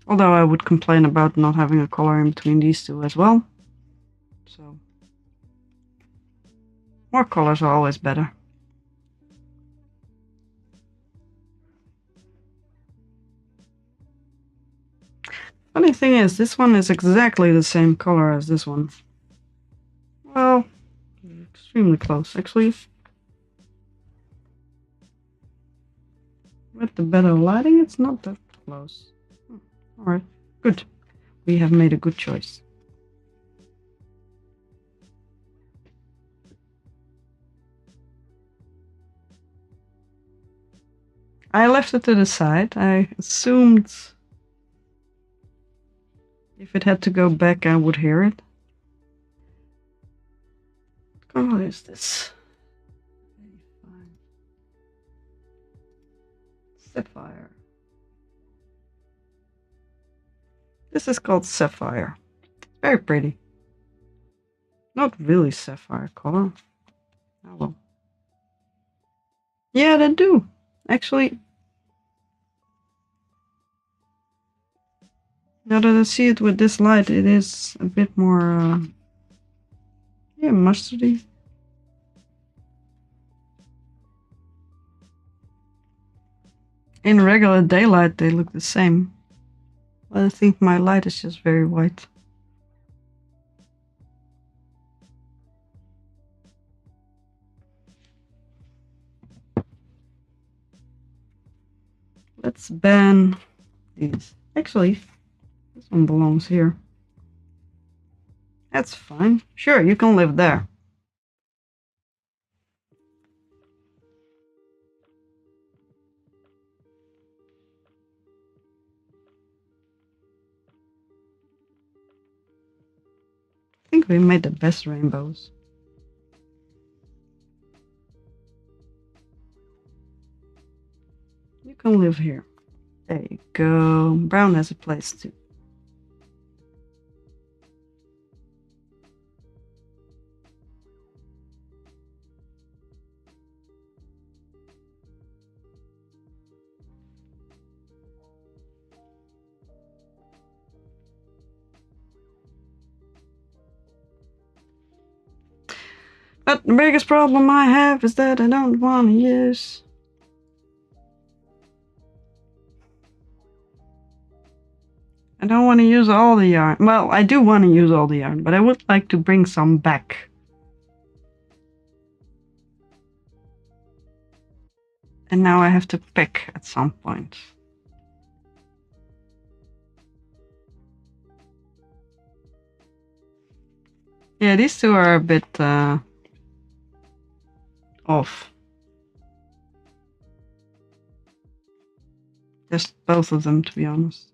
Although I would complain about not having a color in between these two as well. So, more colors are always better. Funny thing is, this one is exactly the same color as this one. Well, extremely close, actually. With the better lighting, it's not that close. Alright, good. We have made a good choice. I left it to the side. I assumed if it had to go back, I would hear it. What color is this? Sapphire. This is called Sapphire. Very pretty. Not really sapphire color. Oh well. Yeah, they do. Actually, now that I see it with this light, it is a bit more, yeah, mustardy. In regular daylight, they look the same. But I think my light is just very white. Let's ban these. Actually, this one belongs here. That's fine. Sure, you can live there. I think we made the best rainbows. You can live here. There you go. Brown has a place too. But the biggest problem I have is that I don't want to use... I don't want to use all the yarn. Well, I do want to use all the yarn, but I would like to bring some back. And now I have to pick at some point. Yeah, these two are a bit off. Just both of them, to be honest.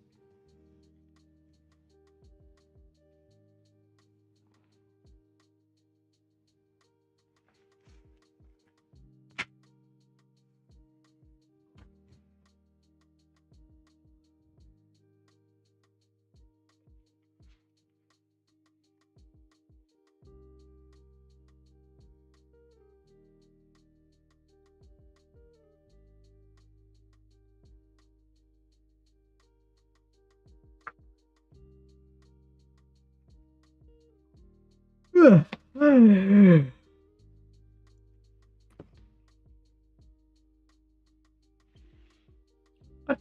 What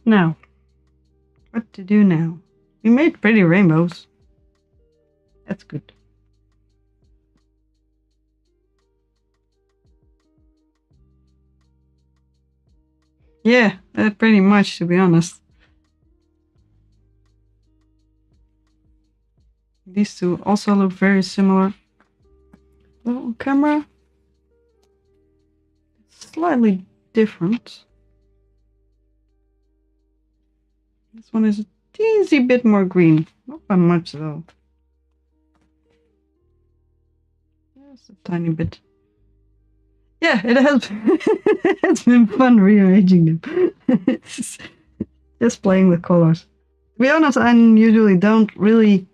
now? What to do now? We made pretty rainbows. That's good. Yeah, pretty much, to be honest. These two also look very similar. Well, on camera, it's slightly different. This one is a teensy bit more green. Not by much though. Just a tiny bit. Yeah, it has. It's been fun rearranging them. Just playing with colors. To be honest, I usually don't really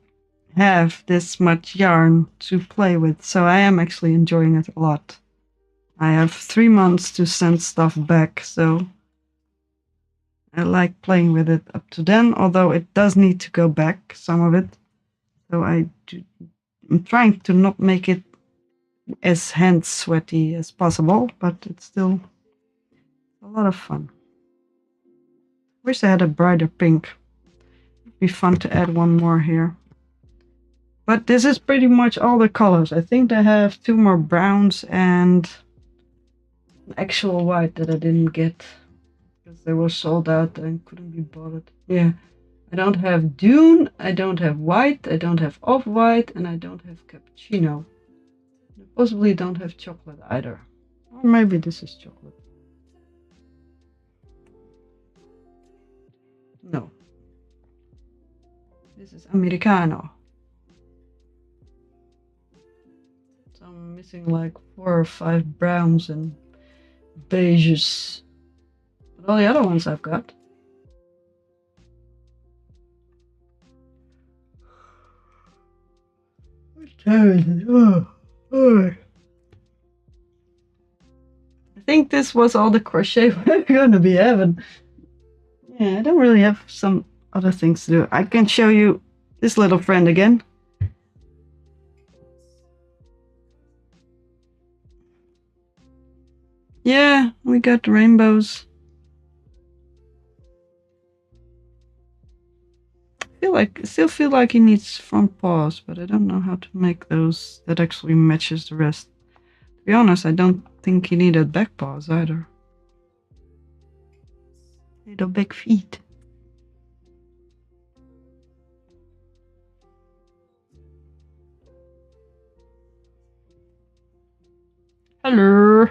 have this much yarn to play with, so I am actually enjoying it a lot. I have 3 months to send stuff back, so I like playing with it up to then, although it does need to go back, some of it. So I'm trying to not make it as hand sweaty as possible, but it's still a lot of fun. Wish I had a brighter pink. It'd be fun to add one more here. But this is pretty much all the colors. I think they have 2 more browns and an actual white that I didn't get because they were sold out and couldn't be bothered. Yeah, I don't have Dune, I don't have white, I don't have off-white, and I don't have cappuccino. I possibly don't have chocolate either. Or maybe this is chocolate. No. This is Americano. So I'm missing like 4 or 5 browns and beiges. But all the other ones I've got. What time is it? Oh. I think this was all the crochet we're gonna be having. Yeah, I don't really have some other things to do. I can show you this little friend again. Yeah, we got rainbows. I still feel like he needs front paws, but I don't know how to make those that actually matches the rest. To be honest, I don't think he needed back paws either. Little big feet. Hello.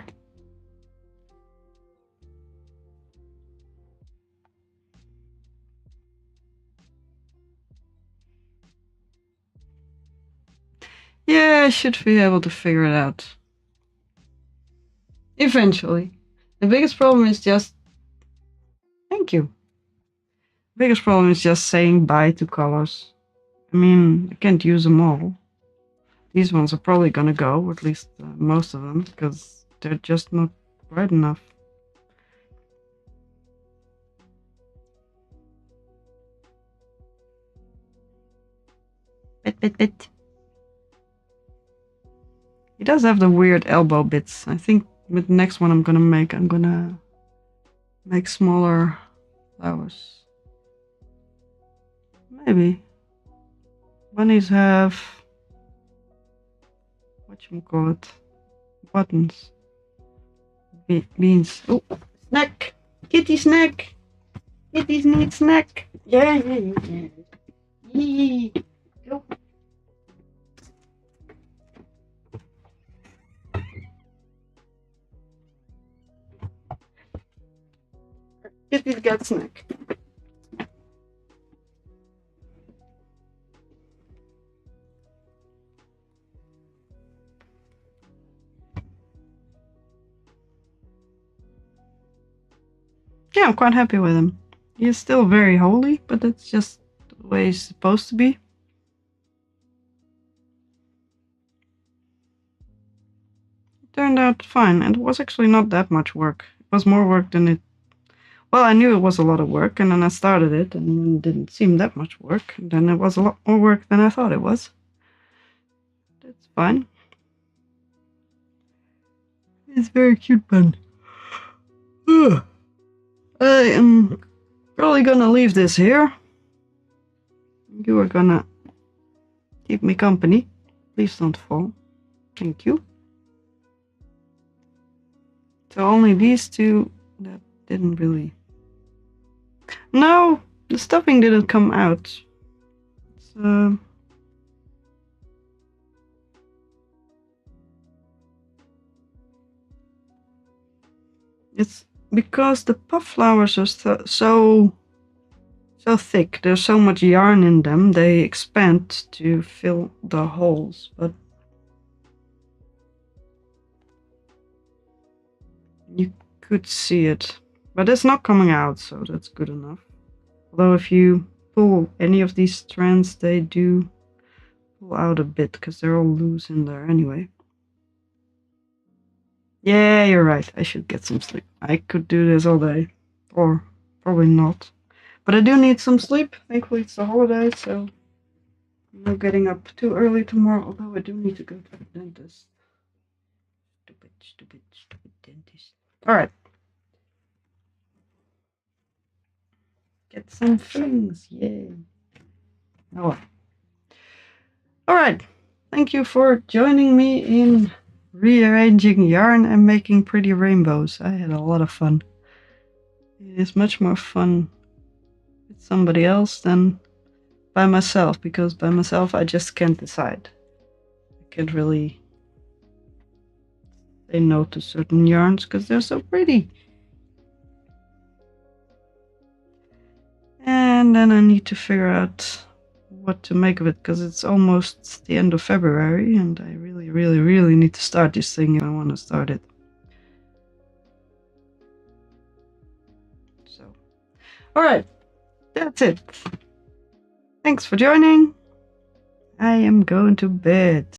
Yeah, I should be able to figure it out. Eventually. The biggest problem is just... Thank you. The biggest problem is just saying bye to colors. I mean, I can't use them all. These ones are probably gonna go, or at least most of them, because they're just not bright enough. Bit. He does have the weird elbow bits. I think with the next one I'm gonna make smaller flowers. Maybe. Bunnies have... whatchamacallit? Buttons. Beans. Oh, snack! Kitty snack! Kitties need snack! Yeah. Yee. Go. Kitty's got snack. Yeah, I'm quite happy with him. He's still very holy, but that's just the way he's supposed to be. It turned out fine, and it was actually not that much work. It was more work than it... Well, I knew it was a lot of work, and then I started it, and it didn't seem that much work. And then it was a lot more work than I thought it was. That's fine. It's very cute bun. I am probably gonna leave this here. You are gonna keep me company. Please don't fall. Thank you. So only these two that didn't really... No, the stuffing didn't come out. It's because the puff flowers are so thick. There's so much yarn in them. They expand to fill the holes, but you could see it. But it's not coming out, so that's good enough. Although if you pull any of these strands, they do pull out a bit because they're all loose in there anyway. Yeah, you're right. I should get some sleep. I could do this all day. Or probably not. But I do need some sleep. Thankfully it's the holiday, so I'm not getting up too early tomorrow. Although I do need to go to the dentist. Stupid dentist. Alright. Get some things. Yay. Oh well. Alright. Thank you for joining me in rearranging yarn and making pretty rainbows. I had a lot of fun. It is much more fun with somebody else than by myself, because by myself I just can't decide. I can't really say no to certain yarns because they're so pretty. And then I need to figure out what to make of it, because it's almost the end of February and I really need to start this thing if I want to start it. So, alright, that's it. Thanks for joining. I am going to bed.